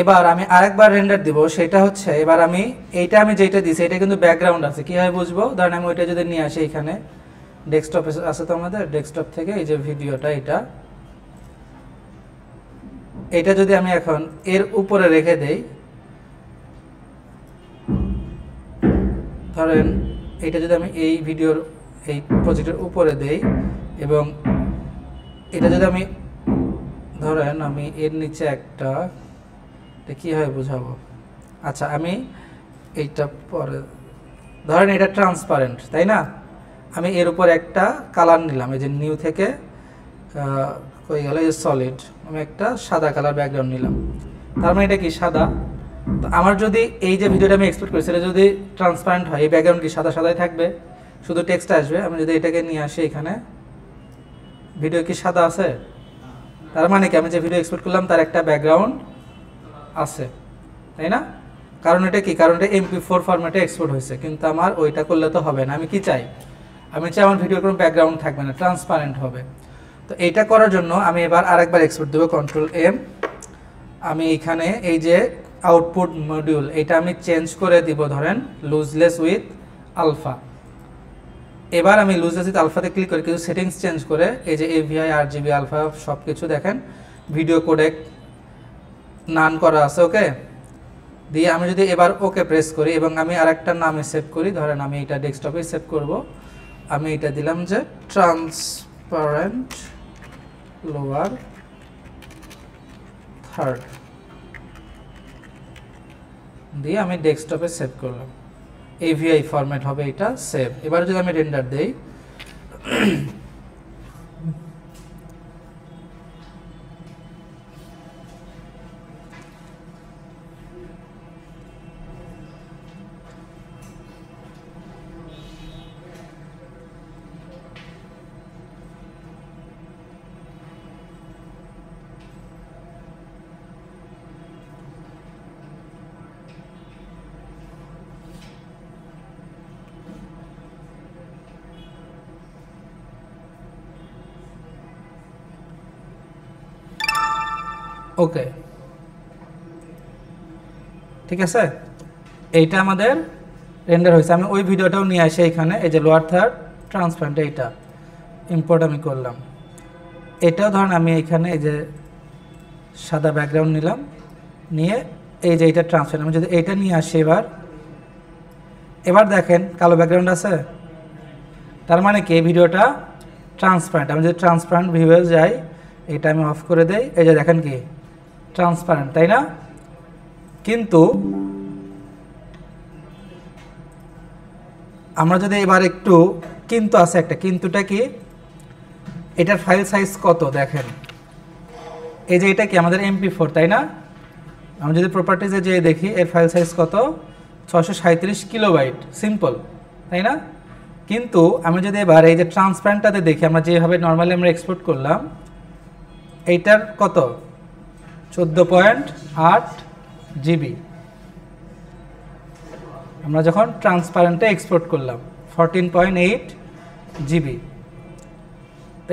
এবার আমি আরেকবার রেন্ডার দিব, সেটা হচ্ছে এবার আমি এইটা আমি যেটা দিছি এটা কিন্তু ব্যাকগ্রাউন্ড আছে, কিভাবে বুঝবো? ধরেন আমি ওইটা যদি নিয়ে আসি, এখানে ডেস্কটপ আছে তো আমাদের, ডেস্কটপ থেকে এই যে ভিডিওটা, এটা যদি আমি এখন এর উপরে রেখে দেই, ধরেন এটা যদি আমি এই ভিডিওর এই প্রজেক্টের উপরে দেই, এবং এটা যদি আমি ধরেন আমি এর নিচে একটা, এটা কীভাবে বোঝাবো? আচ্ছা, আমি এইটা পরে ধরেন এটা ট্রান্সপারেন্ট, তাই না? আমি এর উপর একটা কালার নিলাম, এই যে নিউ থেকে কই গেল, এই সলিড, আমি একটা সাদা কালার ব্যাকগ্রাউন্ড নিলাম, তার মানে এটা কি সাদা। তো আমার যদি এই যে ভিডিওটা আমি এক্সপোর্ট করি সেটা যদি ট্রান্সপারেন্ট হয়, এই ব্যাকগ্রাউন্ড কি সাদা সাদাই থাকবে, শুধু টেক্সট আসবে। আমি যদি এটাকে নিয়ে আসি এখানে, ভিডিও কি সাদা আছে? তার মানে কি আমি যে ভিডিও এক্সপোর্ট করলাম তার একটা ব্যাকগ্রাউন্ড আছে, তাই না? কারণ এটা কি, কারণ এটা MP4 ফরম্যাটে এক্সপোর্ট হয়েছে, কিন্তু আমার ওইটা করলে তো হবে না। আমি কি চাই? আমি চাই আমার ভিডিওর কোনো ব্যাকগ্রাউন্ড থাকবে না, ট্রান্সপারেন্ট হবে। তো এইটা করার জন্য আমি এবার আরেকবার এক্সপোর্ট দেবো, কন্ট্রোল এম। আমি এখানে এই যে আউটপুট মডিউল, এটা আমি চেঞ্জ করে দিব, ধরেন লুজলেস উইথ আলফা। এবার আমি লুজলেস উইথ আলফাতে ক্লিক করে কিছু সেটিংস চেঞ্জ করে এই যে AVI RGB আলফা সব কিছু দেখেন, ভিডিও কোডেক নান করা আছে, ওকে দিয়ে আমি যদি এবার ওকে প্রেস করি এবং আমি আরেকটা নামে সেভ করি, ধরেন আমি এটা ডেস্কটপে সেভ করব, আমি এটা দিলাম যে ট্রান্সপারেন্ট লোয়ার থার্ড দিয়ে আমি ডেস্কটপে সেভ করলাম। AVI ফরম্যাট হবে এটা, সেভ। এবার যদি আমি রেন্ডার দেই, ওকে, ঠিক আছে, এইটা আমাদের রেন্ডার হয়েছে। আমি ওই ভিডিওটাও নিয়ে আসি এখানে, এই যে লোয়ার থার্ড ট্রান্সপারেন্ট, এইটা ইম্পোর্ট আমি করলাম। এটাও ধরেন আমি এখানে এই যে সাদা ব্যাকগ্রাউন্ড নিলাম, নিয়ে এই যে এইটা ট্রান্সপারেন্ট, আমি যদি এইটা নিয়ে আসি এবার দেখেন কালো ব্যাকগ্রাউন্ড আছে, তার মানে কি এই ভিডিওটা ট্রান্সপারেন্ট। আমি যদি ট্রান্সপারেন্ট ভিউয়ে যাই, এটা আমি অফ করে দেই, এই যে দেখেন কি ট্রান্সপারেন্ট, তাই না? কিন্তু আমরা যদি এবার একটু, কিন্তু আছে একটা, কিন্তুটা কি, এটার ফাইল সাইজ কত দেখেন, এই যে এটা কি আমাদের MP4, তাই না? আমি যদি প্রপার্টিজে যেয়ে দেখি এর ফাইল সাইজ কত, 637 কিলোবাইট, সিম্পল, তাই না? কিন্তু আমি যদি এবার এই যে ট্রান্সপারেন্টটাতে দেখি, আমরা যেভাবে নর্মালি আমরা এক্সপোর্ট করলাম, এইটার কত 14.8 GB আমরা যখন ট্রান্সপারেন্টে এক্সপোর্ট করলাম, 14.8 GB।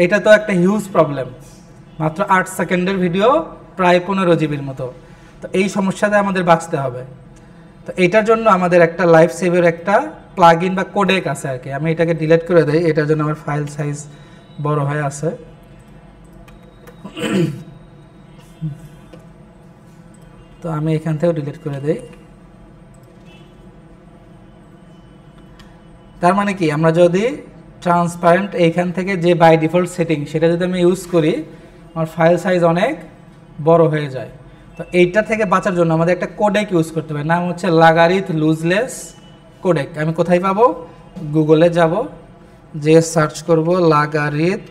এটা তো একটা হিউজ প্রবলেম, মাত্র 8 সেকেন্ডের ভিডিও প্রায় 15 জিবির মতো। তো এই সমস্যাতে আমাদের বাঁচতে হবে। তো এইটার জন্য আমাদের একটা লাইফ সেভের একটা প্লাগইন বা কোডেক আছে আর কি। আমি এটাকে ডিলিট করে দেই, এটার জন্য আমার ফাইল সাইজ বড় হয়ে আছে। তো আমি এখান থেকেও ডিলিট করে দেই। তার মানে কি, আমরা যদি ট্রান্সপারেন্ট এইখান থেকে যে বাই ডিফল্ট সেটিং, সেটা যদি আমি ইউজ করি, আমার ফাইল সাইজ অনেক বড় হয়ে যায়। তো এইটা থেকে বাঁচার জন্য আমাদের একটা কোডেক ইউজ করতে হবে, নাম হচ্ছে লাগারিথ লুজলেস কোডেক। আমি কোথায় পাবো? গুগলে যাব, যে সার্চ করব লাগারিথ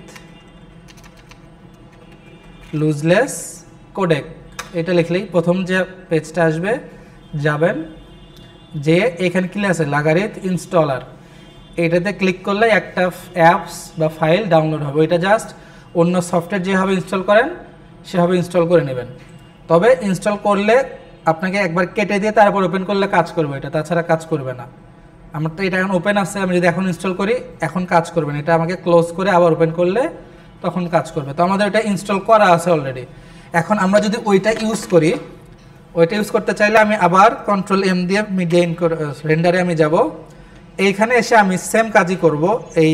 লুজলেস কোডেক, এটা লিখলেই প্রথম যে পেজটা আসবে, যাবেন, যে এখানে কি আছে লাগারিথ ইনস্টলার, এটাতে ক্লিক করলে একটা অ্যাপস বা ফাইল ডাউনলোড হবে। এটা জাস্ট অন্য সফটওয়্যার যেভাবে ইনস্টল করেন সেভাবে ইনস্টল করে নেবেন। তবে ইনস্টল করলে আপনাকে একবার কেটে দিয়ে তারপর ওপেন করলে কাজ করবে এটা, তাছাড়া কাজ করবে না। আমার তো এটা এখন ওপেন আছে, আমি যদি এখন ইনস্টল করি এখন কাজ করবে না, এটা আমাকে ক্লোজ করে আবার ওপেন করলে তখন কাজ করবে। তো আমাদের এটা ইনস্টল করা আছে অলরেডি। এখন আমরা যদি ওইটা ইউজ করি, ওইটা ইউজ করতে চাইলে আমি আবার Ctrl+M দিয়ে মিডিয়া রেন্ডারে আমি যাব। এইখানে এসে আমি সেম কাজই করব, এই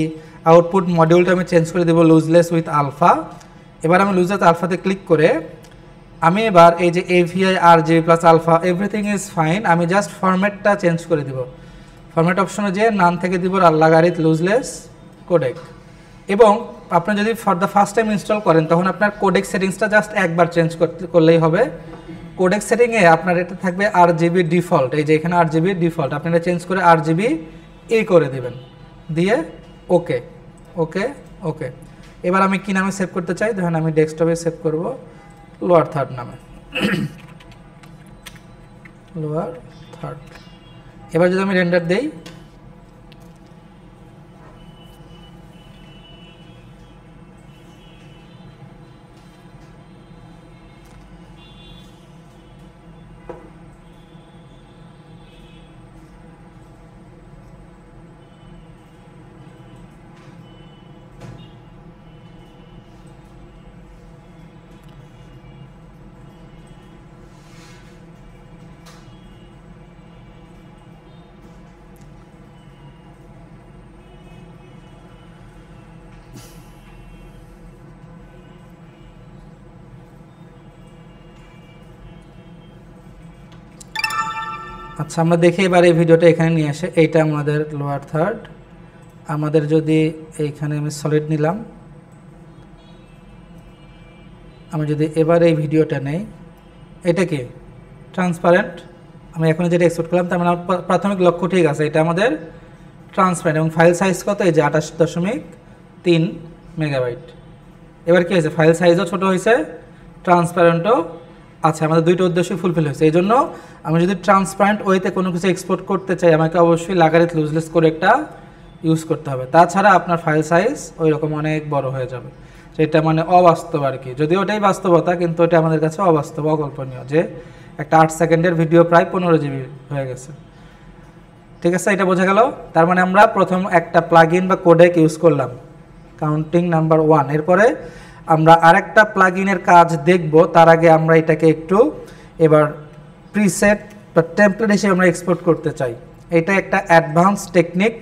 আউটপুট মডিউলটা আমি চেঞ্জ করে দেবো লুজলেস উইথ আলফা। এবার আমি লুজলেস আলফাতে ক্লিক করে আমি এবার এই যে AVI RGB plus alpha everything is fine, আমি জাস্ট ফরম্যাটটা চেঞ্জ করে দিব। ফরম্যাট অপশনে যে নাম থেকে দিব লাগারিথ লুজলেস কোডেক। এবং আপনি যদি for the first time install করেন, তখন আপনার কোডেক সেটিংসটা জাস্ট একবার চেঞ্জ করলেই হবে। কোডেক সেটিংয়ে আপনার এটা থাকবে RGB ডিফল্ট, এই যে এখানে RGB ডিফল্ট, আপনি এটা চেঞ্জ করে RGB করে দিবেন, দিয়ে ওকে ওকে ওকে। এবার আমি কি নামে সেভ করতে চাই, ধরেন আমি ডেস্কটপে সেভ করব লোয়ার থার্ড নামে, লোয়ার থার্ড। এবার যদি আমি রেন্ডার দেই, আচ্ছা আমরা দেখি এবার এই ভিডিওটা এখানে নিয়ে আসে। এইটা আমাদের লোয়ার থার্ড, আমাদের যদি এইখানে আমি সলিড নিলাম, আমি যদি এবার এই ভিডিওটা নেই, এটা কি ট্রান্সপারেন্ট, আমি এখন যেটা এক্সপোর্ট করলাম তার মানে প্রাথমিক লক্ষ্য ঠিক আছে, এটা আমাদের ট্রান্সপারেন্ট এবং ফাইল সাইজ কত, এই যে 28.3 মেগাবাইট। এবার কি হয়েছে, ফাইল সাইজও ছোট হয়েছে, ট্রান্সপারেন্টও আছে, আমাদের দুইটা উদ্দেশ্য ফুলফিল হয়েছে। এই জন্য আমি যদি ট্রান্সপারেন্ট ওয়েতে কোনো কিছু এক্সপোর্ট করতে চাই, আমাকে অবশ্যই লাগারিথ লুজলেস করে একটা ইউজ করতে হবে, তাছাড়া আপনার ফাইল সাইজ ওই রকম অনেক বড় হয়ে যাবে। সেটা মানে অবাস্তব আর কি, যদিও ওটাই বাস্তবতা, কিন্তু ওটা আমাদের কাছে অবাস্তব, অকল্পনীয় যে একটা 8 সেকেন্ডের ভিডিও প্রায় 15 জিবি হয়ে গেছে। ঠিক আছে, এটা বোঝা গেল। তার মানে আমরা প্রথম একটা প্লাগইন বা কোডেক ইউজ করলাম, কাউন্টিং নাম্বার 1। এরপরে আমরা আরেকটা প্লাগইনের কাজ দেখব, তার আগে আমরা এটাকে একটু এবার প্রিসেট বা টেমপ্লেট হিসেবে আমরা এক্সপোর্ট করতে চাই। এটা একটা অ্যাডভান্স টেকনিক,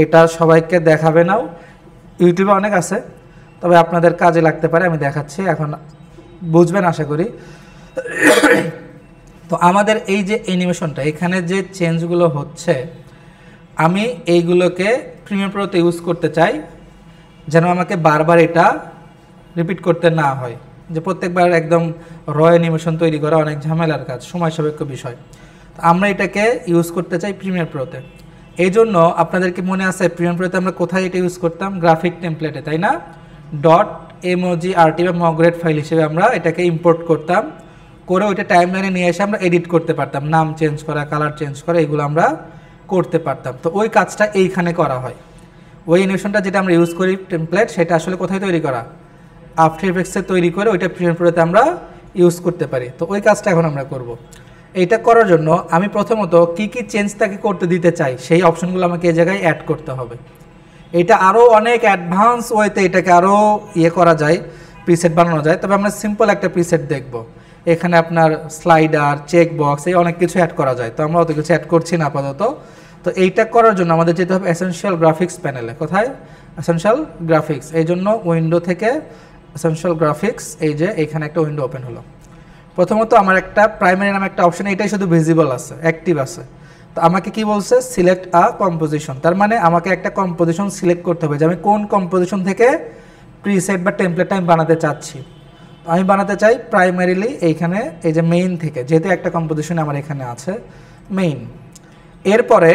এটা সবাইকে দেখাবে নাও, ইউটিউবে অনেক আছে, তবে আপনাদের কাজে লাগতে পারে, আমি দেখাচ্ছি, এখন বুঝবেন আশা করি। তো আমাদের এই যে অ্যানিমেশনটা, এখানে যে চেঞ্জগুলো হচ্ছে, আমি এইগুলোকে প্রিমিয়ার প্রোতে ইউজ করতে চাই, যেন আমাকে বারবার এটা রিপিট করতে না হয়, যে প্রত্যেকবার একদম র অ্যানিমেশন তৈরি করা অনেক ঝামেলার কাজ, সময় সাপেক্ষ বিষয়। তো আমরা এটাকে ইউজ করতে চাই প্রিমিয়ার প্রোতে। এই জন্য আপনাদেরকে মনে আছে প্রিমিয়ার প্রোতে আমরা কোথায় এটা ইউজ করতাম, গ্রাফিক টেমপ্লেটে, তাই না? .mog.rt বা মগ্রেট ফাইল হিসেবে আমরা এটাকে ইম্পোর্ট করতাম, করে ওইটা টাইমলাইনে নিয়ে এসে আমরা এডিট করতে পারতাম, নাম চেঞ্জ করা, কালার চেঞ্জ করা, এগুলো আমরা করতে পারতাম। তো ওই কাজটা এইখানে করা হয়। ওই অ্যানিমেশনটা যেটা আমরা ইউজ করি টেমপ্লেট, সেটা আসলে কোথায় তৈরি করা, আফটার ইফেক্টসে তৈরি করে ওইটা প্রিমিয়ার প্রোতে আমরা ইউজ করতে পারি। তো ওই কাজটা এখন আমরা করব। এইটা করার জন্য আমি প্রথমত কি কি চেঞ্জ তাকে করতে দিতে চাই, সেই অপশনগুলো আমাকে এই জায়গায় অ্যাড করতে হবে। এটা আরও অনেক অ্যাডভান্স ওয়েতে এটাকে আরও করা যায়, প্রিসেট বানানো যায়, তবে আমরা সিম্পল একটা প্রিসেট দেখব। এখানে আপনার স্লাইডার, চেক বক্স, এই অনেক কিছু অ্যাড করা যায়, তো আমরা অত কিছু অ্যাড করছি না আপাতত। তো এইটা করার জন্য আমাদের যেতে হবে এসেনশিয়াল গ্রাফিক্স প্যানেলে। কোথায়? Essential graphics. এই জন্য উইন্ডো থেকে এসেনশিয়াল গ্রাফিক্স, এই যে এখানে একটা উইন্ডো ওপেন হলো। প্রথমত আমার একটা প্রাইমারি নামে একটা অপশন, এটাই শুধু ভিজিবল আছে, অ্যাক্টিভ আছে। তো আমাকে কি বলছে, সিলেক্ট আ কম্পোজিশন, তার মানে আমাকে একটা কম্পোজিশন সিলেক্ট করতে হবে যে আমি কোন কম্পোজিশন থেকে প্রিসেট বা টেমপ্লেটটা আমি বানাতে চাচ্ছি। আমি বানাতে চাই প্রাইমারিলি এইখানে এই যে মেইন থেকে, যেহেতু একটা কম্পোজিশন আমার এখানে আছে মেইন। এরপরে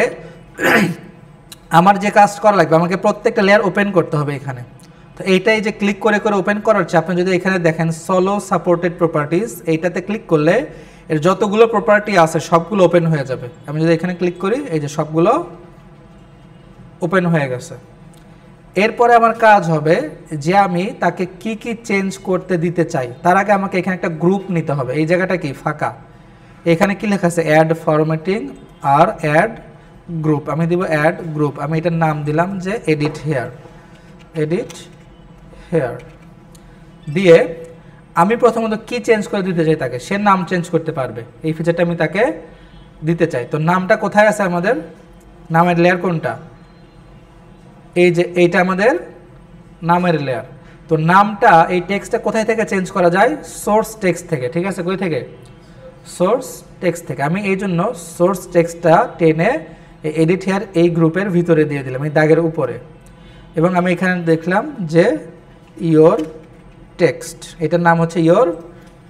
আমার যে কাজ করা লাগবে, আমাকে প্রত্যেকটা লেয়ার ওপেন করতে হবে এখানে। তো এইটাই যে ক্লিক করে করে ওপেন করার হচ্ছে, আপনি যদি এখানে দেখেন সোলো সাপোর্টেড প্রপার্টিজ, এইটাতে ক্লিক করলে এর যতগুলো প্রপার্টি আছে সবগুলো ওপেন হয়ে যাবে। আমি যদি এখানে ক্লিক করি, এই যে সবগুলো ওপেন হয়ে গেছে। এরপরে আমার কাজ হবে যে আমি তাকে কি কি চেঞ্জ করতে দিতে চাই, তার আগে আমাকে এখানে একটা গ্রুপ নিতে হবে। এই জায়গাটা কি ফাঁকা, এখানে কি লেখা আছে, অ্যাড ফরম্যাটিং আর অ্যাড গ্রুপ। আমি দিব অ্যাড গ্রুপ, আমি এটার নাম দিলাম যে এডিট হেয়ার, এডিট হেয়ার দিয়ে আমি প্রথমত কি চেঞ্জ করে দিতে চাই তাকে, সে নাম চেঞ্জ করতে পারবে, এই ফিচারটা আমি তাকে দিতে চাই। তো নামটা কোথায় আছে আমাদের, নামের লেয়ার কোনটা, এই যে এইটা আমাদের নামের লেয়ার। তো নামটা, এই টেক্সটটা কোথায় থেকে চেঞ্জ করা যায়, সোর্স টেক্সট থেকে। ঠিক আছে, কই থেকে, সোর্স টেক্সট থেকে। আমি এই জন্য সোর্স টেক্সটটা টেনে এডিট হেয়ার এই গ্রুপের ভিতরে দিয়ে দিলাম, এই দাগের উপরে। এবং আমি এখানে দেখলাম যে ইয়োর টেক্সট, এটার নাম হচ্ছে ইয়োর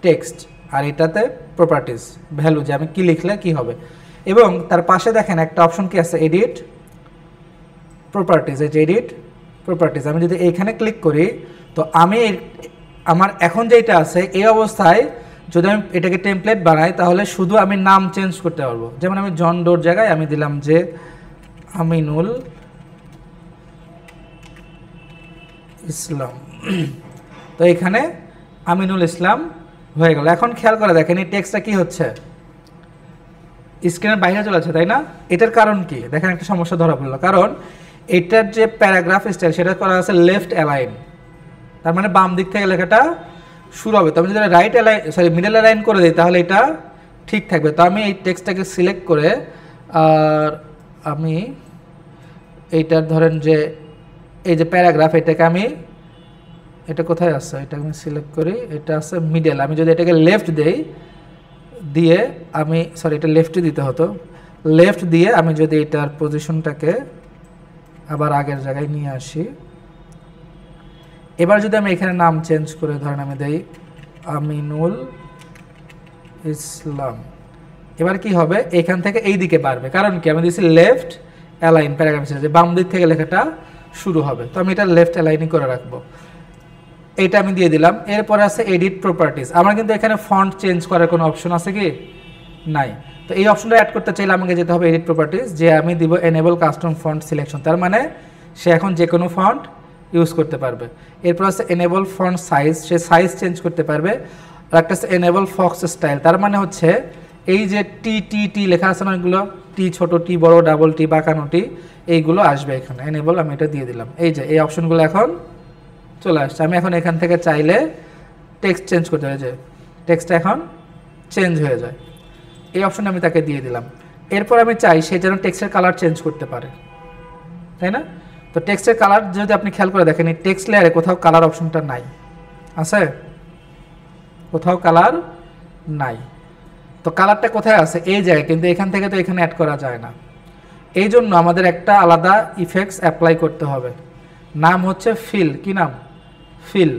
টেক্সট, আর এটাতে প্রপার্টিজ ভ্যালু, যে আমি কি লিখলে কি হবে। এবং তার পাশে দেখেন একটা অপশন কি আছে, এডিট প্রপার্টিজ, এই যে এডিট প্রপার্টিজ। আমি যদি এইখানে ক্লিক করি, তো আমি আমার এখন যেটা আছে এই অবস্থায় যদি আমি এটাকে টেমপ্লেট বানাই, তাহলে শুধু আমি নাম চেঞ্জ করতে পারবো। যেমন আমি জন ডোর জায়গায় আমি দিলাম যে আমিনুল ইসলাম, তো এখানে আমিনুল ইসলাম হয়ে গেল। এখন খেয়াল করে দেখেন এই টেক্সটটা কি হচ্ছে, স্ক্রিনের বাইরে চলে যাচ্ছে, তাই না? এটার কারণ কি, দেখেন একটা সমস্যা ধরা পড়লো। কারণ এটার যে প্যারাগ্রাফ স্টাইল সেটা করা আছে লেফট অ্যালাইন, তার মানে বাম দিক থেকে লেখাটা শুরু হবে। তো আমি যদি right align, sorry middle align করে দিই, তাহলে এটা ঠিক থাকবে। তো আমি এই টেক্সটটাকে সিলেক্ট করে, আর আমি এইটার ধরেন যে এই যে প্যারাগ্রাফ, এটাকে আমি, এটা কোথায় আছে, এটা আমি সিলেক্ট করি, এটা আছে মিডল। আমি যদি এটাকে লেফট দেই, দিয়ে আমি, সরি এটা লেফটে দিতে হতো, লেফট দিয়ে আমি যদি এটার পজিশনটাকে আবার আগের জায়গায় নিয়ে আসি। এবার যদি আমি এখানে নাম চেঞ্জ করে ধরেন আমি দেই আমিনুল ইসলাম, এবার কি হবে এখান থেকে এই দিকে বাড়বে, কারণ কি আমি দিয়েছি লেফট অ্যালাইন প্যারাগ্রাফ যে বাম দিক থেকে লেখাটা শুরু হবে, তো আমি এটা লেফট অ্যালাইনই করে রাখবো। এইটা আমি দিয়ে দিলাম। এরপরে আছে এডিট প্রপার্টিজ। আমার কিন্তু এখানে ফন্ট চেঞ্জ করার কোনো অপশন আছে কি নাই, তো এই অপশনটা অ্যাড করতে চাইলে আমাকে যেতে হবে এডিট প্রপার্টিজ, যে আমি দিব এনেবল কাস্টম ফন্ট সিলেকশন, তার মানে সে এখন যে কোনো ফন্ট ইউজ করতে পারবে। এরপর আছে এনেবল ফন্ট সাইজ, সে সাইজ চেঞ্জ করতে পারবে। আর একটা আছে এনেবল ফক্স স্টাইল, তার মানে হচ্ছে এই যে টি টি টি লেখা আছে না, এগুলো টি ছোট টি বড় ডাবল টি বাঁকানো টি এইগুলো আসবে এখানে, এনেবল আমি এটা দিয়ে দিলাম। এই যে এই অপশনগুলো এখন চলে আসছে। আমি এখন এখান থেকে চাইলে টেক্সট চেঞ্জ করতে হবে, যে টেক্সটটা এখন চেঞ্জ হয়ে যায়, এই অপশনটা আমি তাকে দিয়ে দিলাম। এরপর আমি চাই সে যেন টেক্সটের কালার চেঞ্জ করতে পারে, তাই না? তো টেক্সটের কালার যদি আপনি খেয়াল করে দেখেন, এই টেক্সট লেয়ারে কোথাও কালার অপশনটা নাই, আছে? কোথাও কালার নাই। তো কালারটা কোথায় আছে? এই জায়গায়, কিন্তু এখান থেকে তো এখানে অ্যাড করা যায় না। এই জন্য আমাদের একটা আলাদা ইফেক্টস অ্যাপ্লাই করতে হবে, নাম হচ্ছে ফিল। কি নাম? ফিল।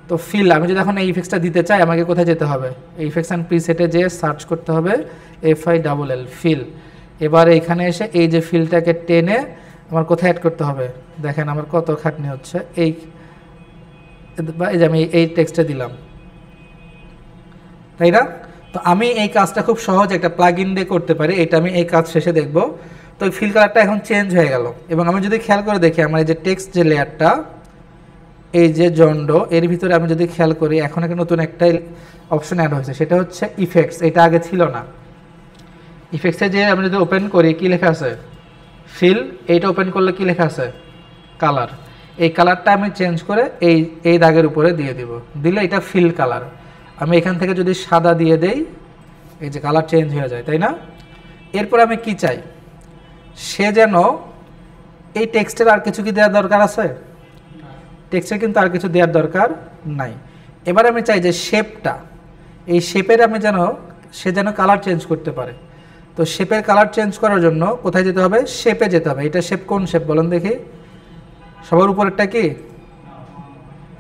তো ফিল আমি যদি এখন এই ইফেক্টসটা দিতে চাই, আমাকে কোথায় যেতে হবে? এই ইফেক্টস অ্যান্ড প্রিসেটে যেয়ে সার্চ করতে হবে FILL ফিল। এবার এখানে এসে এই যে ফিলটাকে টেনে আমার কোথায় অ্যাড করতে হবে, দেখেন আমার কত খাটনি হচ্ছে। এই যে আমি এই টেক্সটে দিলাম, তাই না? তো আমি এই কাজটা খুব সহজ একটা প্লাগ ইন দিয়ে করতে পারি, এটা আমি এই কাজ শেষে দেখব। তো ফিল কালারটা এখন চেঞ্জ হয়ে গেল, এবং আমি যদি খেয়াল করে দেখি আমার এই যে টেক্সট যে লেয়ারটা, এই যে জন্ড, এর ভিতরে আমি যদি খেয়াল করি এখন একটা নতুন একটা অপশন অ্যাড হয়েছে, সেটা হচ্ছে ইফেক্টস। এটা আগে ছিল না। ইফেক্টসে যে আমি যদি ওপেন করি, কি লেখা আছে? ফিল। এইটা ওপেন করলে কি লেখা আছে? কালার। এই কালারটা আমি চেঞ্জ করে এই দাগের উপরে দিয়ে দিব, দিলে এটা ফিল কালার। আমি এখান থেকে যদি সাদা দিয়ে দেই, এই যে কালার চেঞ্জ হয়ে যায়, তাই না? এরপর আমি কি চাই, সে যেন এই টেক্সটের আর কিছু কি দেওয়ার দরকার আছে? টেক্সটের কিন্তু আর কিছু দেওয়ার দরকার নাই। এবার আমি চাই যে শেপটা, এই শেপের আমি সে যেন কালার চেঞ্জ করতে পারে। তো শেপের কালার চেঞ্জ করার জন্য কোথায় যেতে হবে? শেপে যেতে হবে। এটা শেপ কোন শেপ বলেন দেখি? সবার উপরেরটা কি?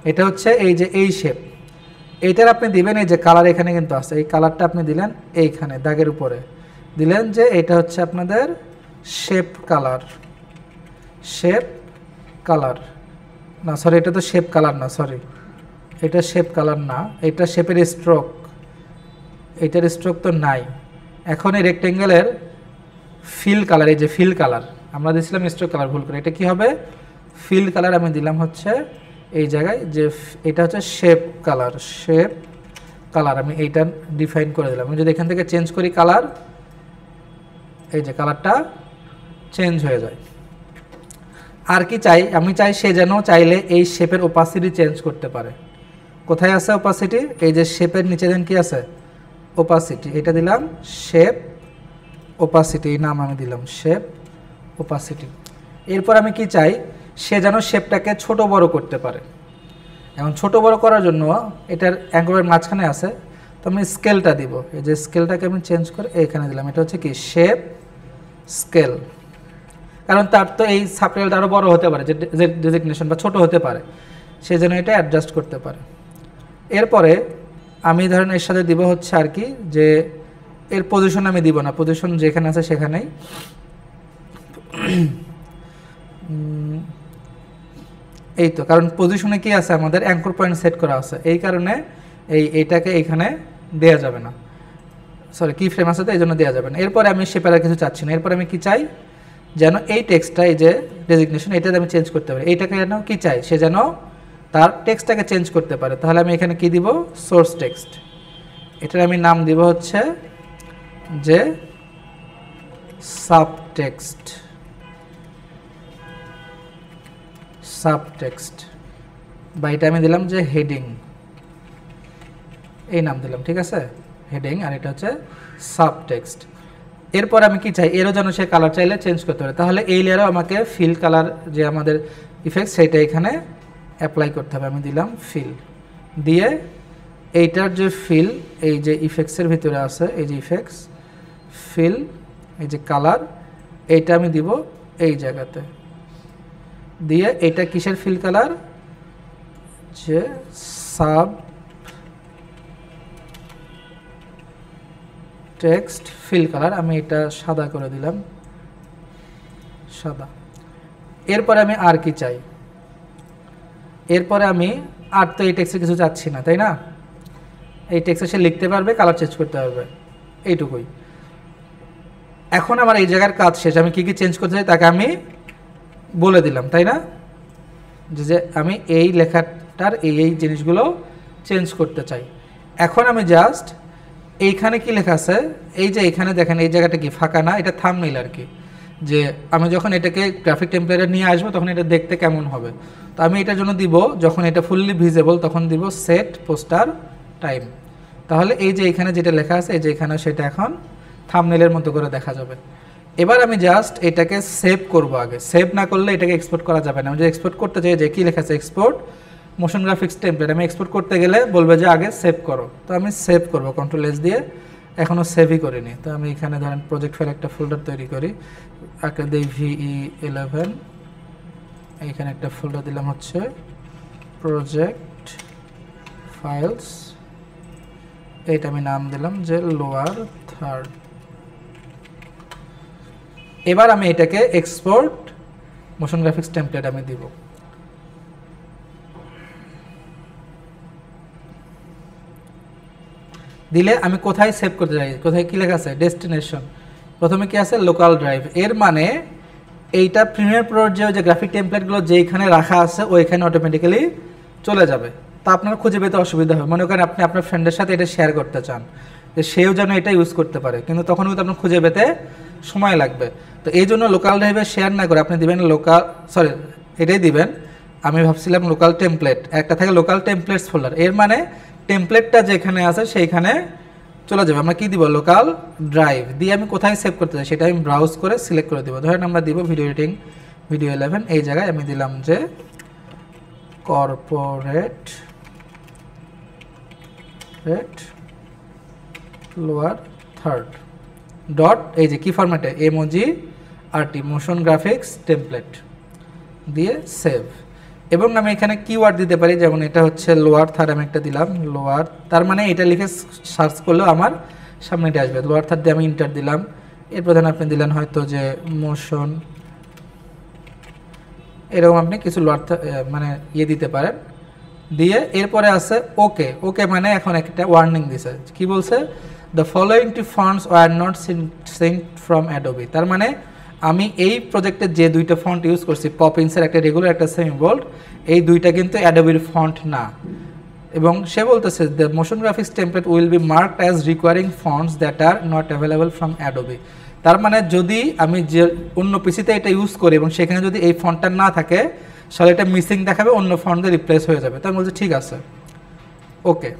এটা হচ্ছে এই যে এই শেপ, এইটার আপনি দিবেন এই যে কালার, এখানে কিন্তু আছে, এই কালারটা আপনি দিলেন এইখানে দাগের উপরে, দিলেন যে এটা হচ্ছে আপনাদের শেপ কালার। শেপ কালার না, সরি, এটা তো শেপ কালার না, সরি, এটা শেপ কালার না, এটা শেপের স্ট্রোক, এইটার স্ট্রোক তো নাই। এখন এই রেক্টেঙ্গেলের ফিল কালার, এই যে ফিল কালার আমরা দিয়েছিলাম স্ট্রোক কালার ভুল করে, এটা কি হবে? ফিল কালার আমি দিলাম হচ্ছে এই জায়গায়, যে এটা হচ্ছে শেপ কালার। শেপ কালার আমি এইটা ডিফাইন করে দিলাম। আমি যদি এখান থেকে চেঞ্জ করি কালার, এই যে কালারটা চেঞ্জ হয়ে যায়। আর কি চাই? আমি চাই সে যেন চাইলে এই শেপের ওপাসিটি চেঞ্জ করতে পারে। কোথায় আছে ওপাসিটি? এই যে শেপের নিচে দেন কি আছে? ওপাসিটি। এটা দিলাম শেপ ওপাসিটি, এই নাম আমি দিলাম শেপ ওপাসিটি। এরপর আমি কি চাই, সে যেন শেপটাকে ছোট বড় করতে পারে। এখন ছোট বড় করার জন্য এটার অ্যাঙ্গলের মাঝখানে আছে, তো আমি স্কেলটা দিব। এই যে স্কেলটাকে আমি চেঞ্জ করে এখানে দিলাম, এটা হচ্ছে কি শেপ স্কেল। কারণ তার তো এই সাবটাইটেলটা আরও বড় হতে পারে, যে ডেজিগনেশন বা ছোট হতে পারে, সে যেন এটা অ্যাডজাস্ট করতে পারে। এরপরে আমি ধরেন এর সাথে দিব হচ্ছে আর কি, যে এর পজিশন আমি দিব না, পজিশন যেখানে আছে সেখানেই। এই তো, কারণ পজিশনে কি আছে আমাদের অ্যাঙ্কর পয়েন্ট সেট করা আছে, এই কারণে এইটাকে এইখানে দেওয়া যাবে না, সরি কি ফ্রেম আছে তো এই জন্য দেওয়া যাবে না। এরপরে আমি শেপের আর কিছু চাচ্ছি না। এরপরে আমি কি চাই, যেন এই টেক্সটটা, এই যে ডেজিগনেশন, এটাতে আমি চেঞ্জ করতে পারি। এইটাকে যেন কি চাই, সে যেন তার টেক্সটটাকে চেঞ্জ করতে পারে। তাহলে আমি এখানে কি দিব? Source text. এটার আমি নাম দিব হচ্ছে যে সাবটেক্সট। সাবটেক্সট বা এটা আমি দিলাম যে হেডিং, এই নাম দিলাম, ঠিক আছে, হেডিং। আর এটা হচ্ছে সাবটেক্সট। এরপর আমি কি চাই, এরও যেন সে কালার চাইলে চেঞ্জ করতে পারে। তাহলে এই লেয়ারও আমাকে ফিল কালার যে আমাদের ইফেক্ট, সেইটা এখানে অ্যাপ্লাই করতে হবে। আমি দিলাম ফিল দিয়ে, এইটার যে ফিল, এই যে ইফেক্টসের ভিতরে আছে, এই যে ইফেক্টস ফিল, এই যে কালার, এইটা আমি দিব এই জায়গাতে, দিয়ে এটা কিসের ফিল কালার, যে সাব টেক্সট ফিল কালার, আমি এটা সাদা করে দিলাম, সাদা। এরপরে আমি আর কি চাই, এরপরে আমি আর তো এই টেক্সটে কিছু চাচ্ছি না, তাই না? এই টেক্সটে সে লিখতে পারবে, কালার চেঞ্জ করতে পারবে, এইটুকুই। এখন আমার এই জায়গার কাজ শেষ, আমি কি কি চেঞ্জ করতে চাই তাকে আমি বলে দিলাম, তাই না? যে আমি এই লেখাটার এই জিনিসগুলো চেঞ্জ করতে চাই। এখন আমি জাস্ট এইখানে কি লেখা আছে, এই যে এখানে দেখেন এই জায়গাটা কি ফাঁকা না, এটা থাম্বনেইল আর কি, যে আমি যখন এটাকে গ্রাফিক টেমপ্লেটে নিয়ে আসবো তখন এটা দেখতে কেমন হবে। তো আমি এটার জন্য দিব, যখন এটা ফুললি ভিজেবল তখন দিব সেট পোস্টার টাইম। তাহলে এই যে এখানে যেটা লেখা আছে, এই যে এখানে সেটা এখন থাম্বনেইলের মতো করে দেখা যাবে। এবার আমি জাস্ট এটাকে সেভ করব, আগে সেভ না করলে এটাকে এক্সপোর্ট করা যাবে না। আমি যে এক্সপোর্ট করতে চাই, যে কি লেখা আছে এক্সপোর্ট মোশন গ্রাফিক্স টেমপ্লেট, আমি এক্সপোর্ট করতে গেলে বলবে যে আগে সেভ করো। তো আমি সেভ করব কন্ট্রোল-S দিয়ে, এখনও সেভই করিনি। তো আমি এখানে ধরেন প্রজেক্ট ফাইল একটা ফোল্ডার তৈরি করি, একটা দিই VE11, এইখানে একটা ফোল্ডার দিলাম হচ্ছে প্রজেক্ট ফাইলস, এইটা আমি নাম দিলাম যে লোয়ার থার্ড। এবার আমি এটাকে এক্সপোর্ট মোশন গ্রাফিক্স টেমপ্লেট আমি দিব। দিলে আমি কোথায় সেভ করতে চাই, কোথায় কি লেখা আছে ডেস্টিনেশন, প্রথমে কি আছে লোকাল ড্রাইভ। এর মানে এইটা প্রিমিয়ার প্রোর যে গ্রাফিক টেমপ্লেটগুলো যেইখানে রাখা আছে ওইখানে অটোমেটিক্যালি চলে যাবে। তা আপনার খুঁজে পেতে অসুবিধা হবে। মনে করেন আপনি আপনার ফ্রেন্ডের সাথে এটা শেয়ার করতে চান, যে সেও যেন এটা ইউজ করতে পারে, কিন্তু তখন কিন্তু আপনার খুঁজে পেতে সময় লাগবে। তো এই জন্য লোকাল ড্রাইভে শেয়ার না করে আপনি দিবেন লোকাল, সরি এটাই দিবেন, আমি ভাবছিলাম লোকাল টেমপ্লেট, একটা থাকে লোকাল টেমপ্লেটস ফোল্ডার। এর মানে টেমপ্লেটটা যেখানে আছে সেইখানে চলে যাবে। আমরা কি দিব, লোকাল ড্রাইভ দিয়ে আমি কোথায় সেভ করতে চাই সেটা আমি ব্রাউজ করে সিলেক্ট করে দিব। ধরেন আমরা দিব ভিডিও এডিটিং VDO11, এই জায়গায় আমি দিলাম যে কর্পোরেট লোয়ার থার্ড ডট, এই যে কি ফরম্যাটে MOGRT মোশন গ্রাফিক্স টেমপ্লেট দিয়ে সেভ। এবং আমি এখানে কিওয়ার্ড দিতে পারি, যেমন এটা হচ্ছে লোয়ার থার্ড, আমি একটা দিলাম লোয়ার, তার মানে এটা লিখে সার্চ করলেও আমার সামনে এটা আসবে। লোয়ার থার্ড দিয়ে আমি ইন্টার দিলাম। এরপর ধরেন আপনি দিলেন হয়তো যে মোশন, এরকম আপনি কিছু লোয়ার মানে দিতে পারেন। দিয়ে এরপরে আছে ওকে। ওকে মানে এখন একটা ওয়ার্নিং দিছে, কি বলছে, the following two fonts were not synced from Adobe. তার মানে আমি এই প্রজেক্টে যে দুইটা ফন্ট ইউজ করছি, পপিন্সের একটা রেগুলার একটা সেমি বোল্ড, এই দুইটা কিন্তু অ্যাডোবির ফন্ট না। এবং সে বলতেছে the motion graphics template will be marked as recurring fonts that are not available from Adobe. তার মানে যদি আমি যে অন্য পিসিতে এটা ইউজ করি এবং সেখানে যদি এই ফন্টটা না থাকে, তাহলে এটা মিসিং দেখাবে, অন্য ফন্ট দিয়ে রিপ্লেস হয়ে যাবে। তাই বলছে ঠিক আছে, ওকে।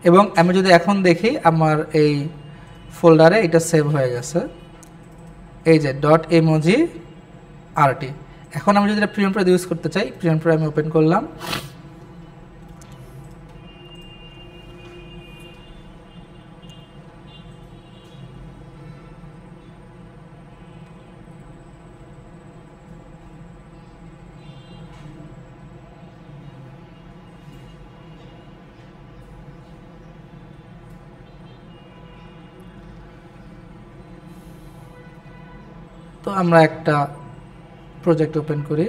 এবং আমি যদি এখন দেখি আমার এই ফোল্ডারে এটা সেভ হয়ে গেছে, এই যে .MOGRT। এখন আমি যদি এটা প্রিমিয়ার প্রো ইউজ করতে চাই, প্রিমিয়ার প্রো আমি ওপেন করলাম, তো আমরা একটা প্রজেক্ট ওপেন করি।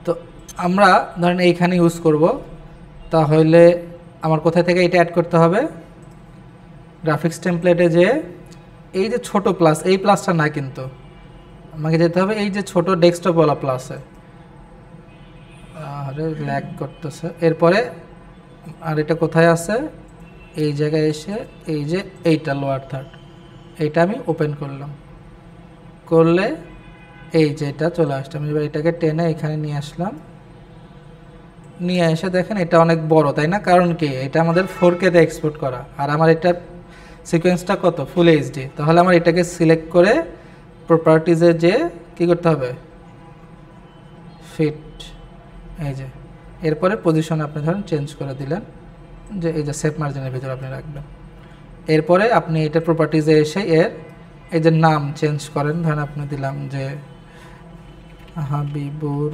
তো আমরা ধরেন এইখানে ইউজ করব, তাহলে আমার কোথায় থেকে এটা অ্যাড করতে হবে, গ্রাফিক্স টেমপ্লেটে যে এই যে ছোট প্লাস, এই প্লাসটা না, কিন্তু আমাকে যেতে হবে এই যে ছোট ডেস্কটপওয়ালা প্লাসে। আরে ল্যাগ করতেছে। এরপরে আর এটা কোথায় আছে, এই জায়গায় এসে এই যে এইটা লোয়ার থার্ড, এইটা আমি ওপেন করলাম, করলে এই যে এটা চলে আসছে। আমি এবার এটাকে টেনে এখানে নিয়ে আসলাম, নিয়ে এসে দেখেন এটা অনেক বড়, তাই না? কারণ কি, এটা আমাদের 4K তে এক্সপোর্ট করা, আর আমার এটা সিকোয়েন্সটা কত, ফুল এইচডি। তাহলে আমার এটাকে সিলেক্ট করে প্রপার্টিজে যে কী করতে হবে, ফিট, এই যে এরপরে পজিশন আপনি ধরেন চেঞ্জ করে দিলেন, যে এই যে সেফ মার্জিনের ভিতরে আপনি রাখবেন। এরপরে আপনি এটা প্রপার্টিজে এসে এর এই যে নাম চেঞ্জ করেন, ধরেন আপনি দিলাম যে হাবিবুর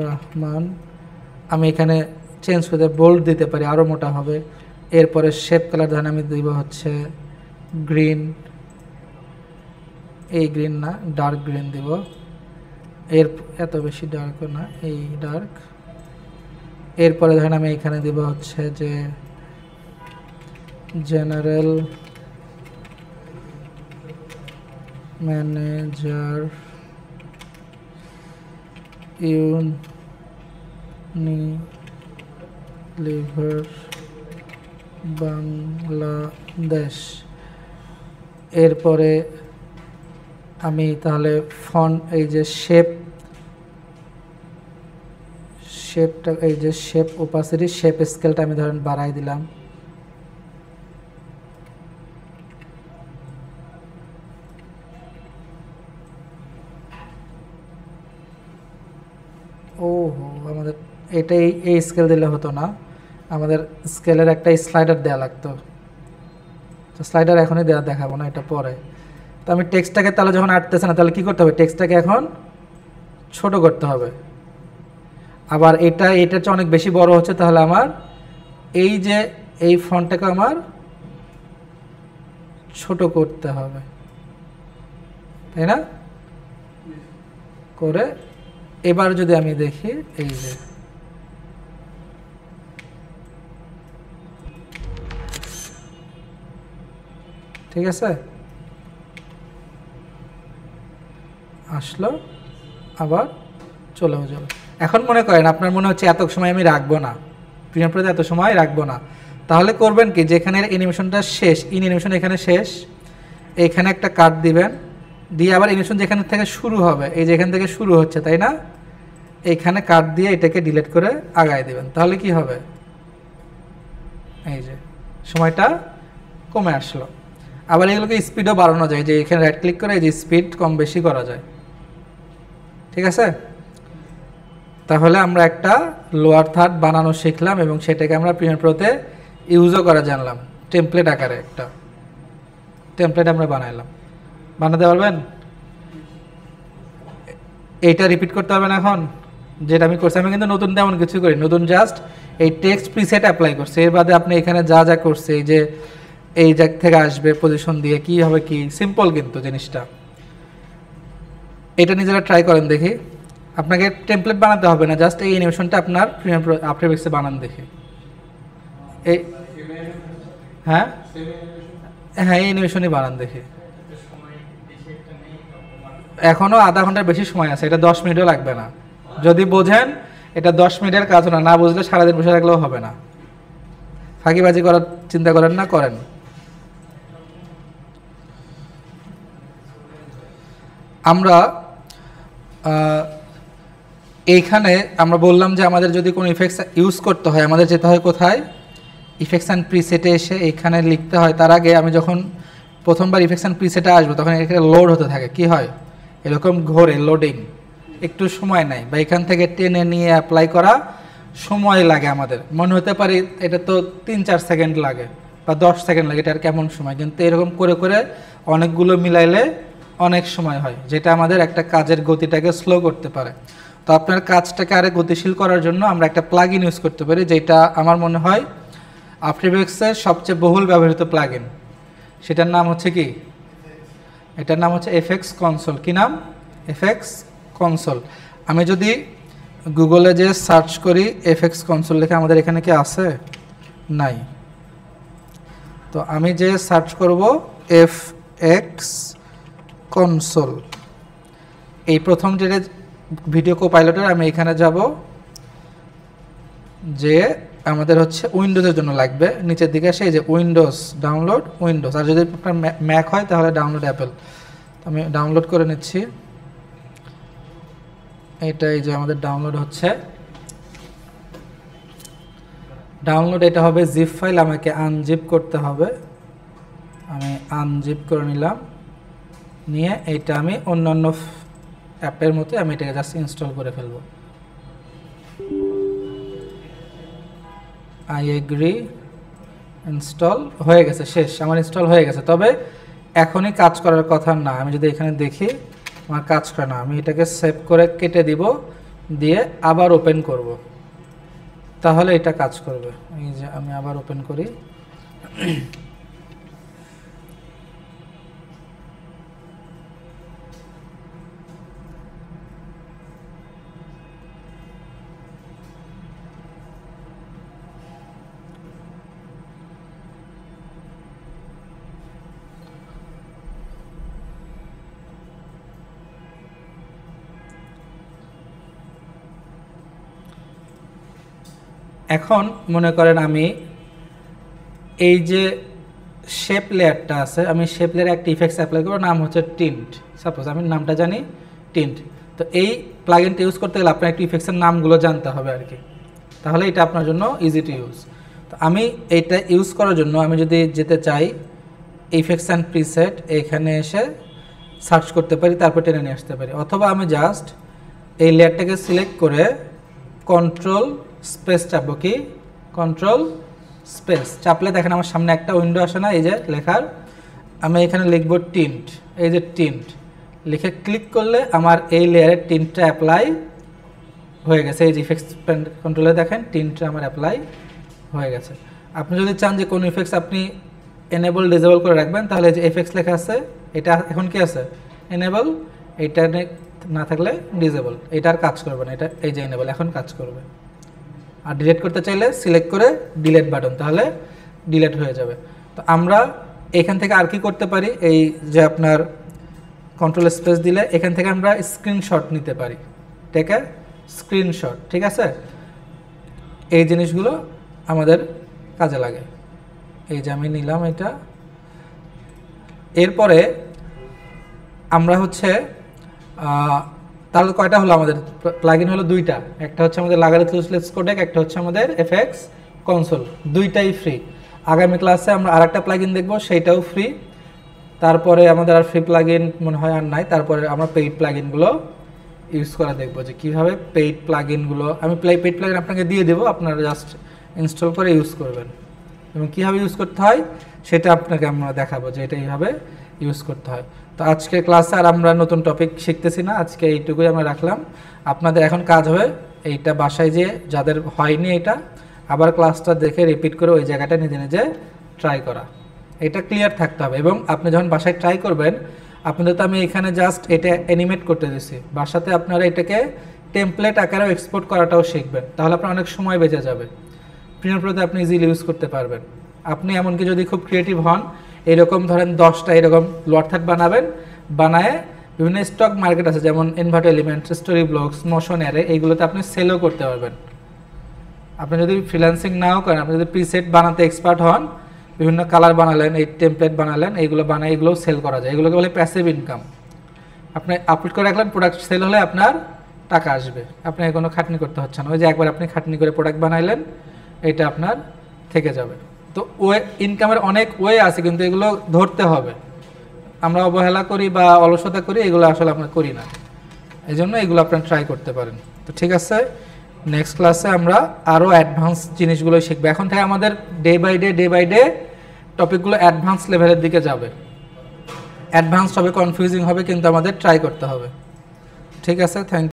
রহমান, আমি এখানে চেঞ্জ করে বোল্ড দিতে পারি, আরও মোটা হবে। এরপরে শেপ কালার ধরেন আমি দিব হচ্ছে গ্রিন, এই গ্রিন না, ডার্ক গ্রিন দিব, এর এত বেশি ডার্কও না, এই ডার্ক। এরপরে ধরেন আমি এখানে দিব হচ্ছে যে জেনারেল ম্যানেজার ইউনিলিভার বাংলাদেশ। এরপরে আমি তাহলে ফন্ট, এই যে শেপটা, এই যে শেপ ওপাসিটি, শেপ স্কেলটা আমি ধরেন বাড়াই দিলাম। ওহো, আমাদের এটাই এই স্কেল দিলে হতো না, আমাদের স্কেলের একটা স্লাইডার দেওয়া লাগতো। তো স্লাইডার এখনই দেখাবো না, এটা পরে। তো আমি টেক্সটটাকে তাহলে যখন আটতেছে না, তাহলে কী করতে হবে, টেক্সটটাকে এখন ছোট করতে হবে। আবার এটার চেয়ে অনেক বেশি বড় হচ্ছে, তাহলে আমার এই যে এই ফন্টটাকে আমার ছোট করতে হবে, তাই না? করে এবার যদি আমি দেখি, এই যে ঠিক আছে, আসলো, আবার চলেও যাবে। এখন মনে করেন আপনার মনে হচ্ছে এত সময় আমি রাখবো না, প্রিমিয়ার প্রোতে এত সময় রাখবো না, তাহলে করবেন কি, যেখানে অ্যানিমেশনটা শেষ, ইন অ্যানিমেশন এখানে শেষ, এইখানে একটা কাট দিবেন, দিয়ে আবার অ্যানিমেশন যেখান থেকে শুরু হবে, এই যে এখান থেকে শুরু হচ্ছে, তাই না, এইখানে কাট দিয়ে এটাকে ডিলিট করে আগায় দিবেন। তাহলে কি হবে, এই যে সময়টা কমে আসলো। আবার এগুলোকে স্পিডও বাড়ানো যায়, যে এখানে রাইট ক্লিক করে এই যে স্পিড কম বেশি করা যায়, ঠিক আছে? তাহলে আমরা একটা লোয়ার থার্ড বানানো শিখলাম, এবং সেটাকে আমরা প্রিমিয়ার প্রোতে ইউজও করা জানলাম। টেমপ্লেট আকারে একটা টেমপ্লেট আমরা বানাইলাম। বানাতে পারবেন? এইটা রিপিট করতে হবে না এখন, যেটা আমি করছি। আমি কিন্তু নতুন তেমন কিছু করি, নতুন জাস্ট এই টেক্সট প্রিসেট অ্যাপ্লাই করছি। এর বাদে আপনি এখানে যা যা করছে, এই যে এই জায়গা থেকে আসবে পজিশন দিয়ে, কি হবে, কি সিম্পল কিন্তু জিনিসটা। এটা নিজেরা ট্রাই করেন দেখি। আপনাকে টেমপ্লেট বানাতে হবে না, জাস্ট এই অ্যানিমেশনটা আপনার প্রিমিয়ার প্রো আফটার এফেক্টসে বানান দেখি। এই হ্যাঁ হ্যাঁ, এই অ্যানিমেশনই বানান দেখি। এখনও আধা ঘন্টার বেশি সময় আছে, এটা 10 মিনিটও লাগবে না। যদি বোঝেন এটা 10 মিনিটের কাজ না, না বুঝলে সারাদিন বসে থাকলেও হবে না। ফাঁকিবাজি করার চিন্তা করেন না, করেন। আমরা এইখানে আমরা বললাম যে আমাদের যদি কোনো ইফেক্টস ইউজ করতে হয়, আমাদের যেতে হয় কোথায়, ইফেক্টস অ্যান্ড প্রিসেটে এসে এইখানে লিখতে হয়। তার আগে আমি যখন প্রথমবার ইফেক্টস অ্যান্ড প্রিসেটে আসবো, তখন এখানে লোড হতে থাকে, কি হয়, এরকম ঘোরে, লোডিং, একটু সময় নেয়, বা এখান থেকে টেনে নিয়ে অ্যাপ্লাই করা সময় লাগে আমাদের। মনে হতে পারে এটা তো 3-4 সেকেন্ড লাগে বা 10 সেকেন্ড লাগে, এটা আর কেমন সময়, কিন্তু এরকম করে করে অনেকগুলো মিলাইলে অনেক সময় হয়, যেটা আমাদের একটা কাজের গতিটাকে স্লো করতে পারে। তো আপনার কাজটাকে আরও গতিশীল করার জন্য আমরা একটা প্লাগইন ইউজ করতে পারি, যেটা আমার মনে হয় আফটার এফেক্টসের সবচেয়ে বহুল ব্যবহৃত প্লাগইন। সেটার নাম হচ্ছে কি, এটার নাম হচ্ছে এফএক্স কনসোল। কি নাম? FX console. আমি যদি গুগলে যে সার্চ করি এফএক্স কনসোল লিখে, আমাদের এখানে কি আছে? নাই। তো আমি যে সার্চ করব এফএক্স কনসোল, এই প্রথম যেটা ভিডিও কোপাইলটের, আমি এখানে যাব, যে আমাদের হচ্ছে উইন্ডোজের জন্য লাগবে, নিচের দিকে আসে এই যে উইন্ডোজ, ডাউনলোড উইন্ডোজ। আর যদি আপনার ম্যাক হয় তাহলে ডাউনলোড অ্যাপেল। আমি ডাউনলোড করে নিচ্ছি। এটা এই যে আমাদের ডাউনলোড হচ্ছে, ডাউনলোড এটা হবে জিপ ফাইল, আমাকে আনজিপ করতে হবে, আমি আনজিপ করে নিলাম, নিয়ে এটা আমি অন্যান্য অ্যাপের মতো আমি এটাকে জাস্ট ইনস্টল করে ফেলব। আই এগ্রি, ইনস্টল হয়ে গেছে, শেষ, আমার ইনস্টল হয়ে গেছে। তবে এখনই কাজ করার কথা না, আমি যদি এখানে দেখি আমার কাজ করে না, আমি এটাকে সেভ করে কেটে দিব, দিয়ে আবার ওপেন করব, তাহলে এটা কাজ করবে। এই যে আমি আবার ওপেন করি, এখন মনে করেন আমি এই যে শেপ লেয়ারটা আছে, আমি শেপ লেয়ারে একটা ইফেক্টস অ্যাপ্লাই করব, নাম হচ্ছে টিন্ট, সাপোজ আমি নামটা জানি টিন্ট। তো এই প্লাগইনটা ইউজ করতে গেলে আপনার একটু ইফেক্টসের নামগুলো জানতে হবে আর কি, তাহলে এটা আপনার জন্য ইজি টু ইউজ। তো আমি এইটা ইউজ করার জন্য আমি যদি যেতে চাই ইফেক্টস অ্যান্ড প্রিসেট, এখানে এসে সার্চ করতে পারি, তারপর টেনে নিয়ে আসতে পারি, অথবা আমি জাস্ট এই লেয়ারটাকে সিলেক্ট করে কন্ট্রোল স্পেস চাপবো, কি কন্ট্রোল স্পেস চাপলে দেখেন আমার সামনে একটা উইন্ডো আসে না, এই যে লেখার, আমি এখানে লিখবো টিন্ট, এই যে টিন্ট লিখে ক্লিক করলে আমার এই লেয়ারের টিন্টটা অ্যাপ্লাই হয়ে গেছে। এই যে ইফেক্টস কন্ট্রোলে দেখেন টিন্টটা আমার অ্যাপ্লাই হয়ে গেছে। আপনি যদি চান যে কোন ইফেক্টস আপনি এনেবল ডিসেবল করে রাখবেন, তাহলে যে এফেক্টস লেখা আছে এটা এখন কি আছে এনেবল, এটা না থাকলে ডিসেবল, এটা আর কাজ করবে না, এটা এই যে এনেবল এখন কাজ করবে। আর ডিলিট করতে চাইলে সিলেক্ট করে ডিলিট বাটন, তাহলে ডিলিট হয়ে যাবে। তো আমরা এখান থেকে আর কি করতে পারি, এই যে আপনার কন্ট্রোল স্পেস দিলে এখান থেকে আমরা স্ক্রিনশট নিতে পারি, ঠিক আছে, স্ক্রিনশট, ঠিক আছে, এই জিনিসগুলো আমাদের কাজে লাগে। এই যে আমি নিলাম এটা, এরপরে আমরা হচ্ছে তাহলে কয়টা হলো আমাদের প্লাগইন, হলো দুইটা, একটা হচ্ছে আমাদের লাগারিথম লেটস কোডেক, একটা হচ্ছে আমাদের এফএক্স কনসোল, দুইটাই ফ্রি। আগামী ক্লাসে আমরা আরেকটা প্লাগইন দেখব, সেইটাও ফ্রি। তারপরে আমাদের আর ফ্রি প্লাগইন মনে হয় আর নাই, তারপরে আমরা পেইড প্লাগইনগুলো ইউজ করা দেখব, যে কীভাবে পেইড প্লাগইনগুলো, আমি পেইড প্লাগইন আপনাকে দিয়ে দেবো, আপনারা জাস্ট ইনস্টল করে ইউজ করবেন, এবং কীভাবে ইউজ করতে হয় সেটা আপনাকে আমরা দেখাবো, যে এটা এইভাবে ইউজ করতে হয়। তো আজকে ক্লাসে আর আমরা নতুন টপিক শিখতেছি না, আজকে এইটুকুই আমরা রাখলাম। আপনাদের এখন কাজ হবে এইটা বাসায় যে যাদের হয়নি এটা আবার ক্লাসটা দেখে রিপিট করে ওই জায়গাটা নিজে নিজে ট্রাই করা, এটা ক্লিয়ার থাকতে হবে। এবং আপনি যখন বাসায় ট্রাই করবেন, আপনাদের তো আমি এখানে জাস্ট এটা অ্যানিমেট করতে দিছি, বাসাতে আপনারা এটাকে টেমপ্লেট আকারেও এক্সপোর্ট করাটাও শিখবেন, তাহলে আপনার অনেক সময় বেঁচে যাবে, প্রিমিয়ার প্রোতে আপনি ইজিলি ইউজ করতে পারবেন। আপনি এমনকি যদি খুব ক্রিয়েটিভ হন, এরকম ধরেন 10টা এরকম ওয়ার্ডথাট বানাবেন, বানায় বিভিন্ন স্টক মার্কেট আছে যেমন invert element, story blocks, motion array, এইগুলোতে আপনি সেলও করতে পারবেন। আপনি যদি ফ্রিল্যান্সিং নাও করেন, আপনি যদি প্রিসেট বানাতে এক্সপার্ট হন, বিভিন্ন কালার বানালেন, এই টেমপ্লেট বানালেন, এইগুলো বানায় এগুলোও সেল করা যায়, এগুলোকে বলে প্যাসিভ ইনকাম। আপনি আপলোড করে রাখলেন, প্রোডাক্ট সেল হলে আপনার টাকা আসবে, আপনাকে কোনো খাটনি করতে হচ্ছে না। ওই যে একবার আপনি খাটনি করে প্রোডাক্ট বানাইলেন, এটা আপনার থেকে যাবে। তো ওয়ে ইনকামের অনেক ওয়ে আছে, কিন্তু এগুলো ধরতে হবে। আমরা অবহেলা করি বা অলসতা করি, এগুলো আসলে আমরা করি না, এই জন্য এগুলো আপনারা ট্রাই করতে পারেন। তো ঠিক আছে, নেক্সট ক্লাসে আমরা আরও অ্যাডভান্স জিনিসগুলো শিখবো। এখন থেকে আমাদের ডে বাই ডে টপিকগুলো অ্যাডভান্স লেভেলের দিকে যাবে। অ্যাডভান্স হবে, কনফিউজিং হবে, কিন্তু আমাদের ট্রাই করতে হবে। ঠিক আছে, থ্যাংক ইউ।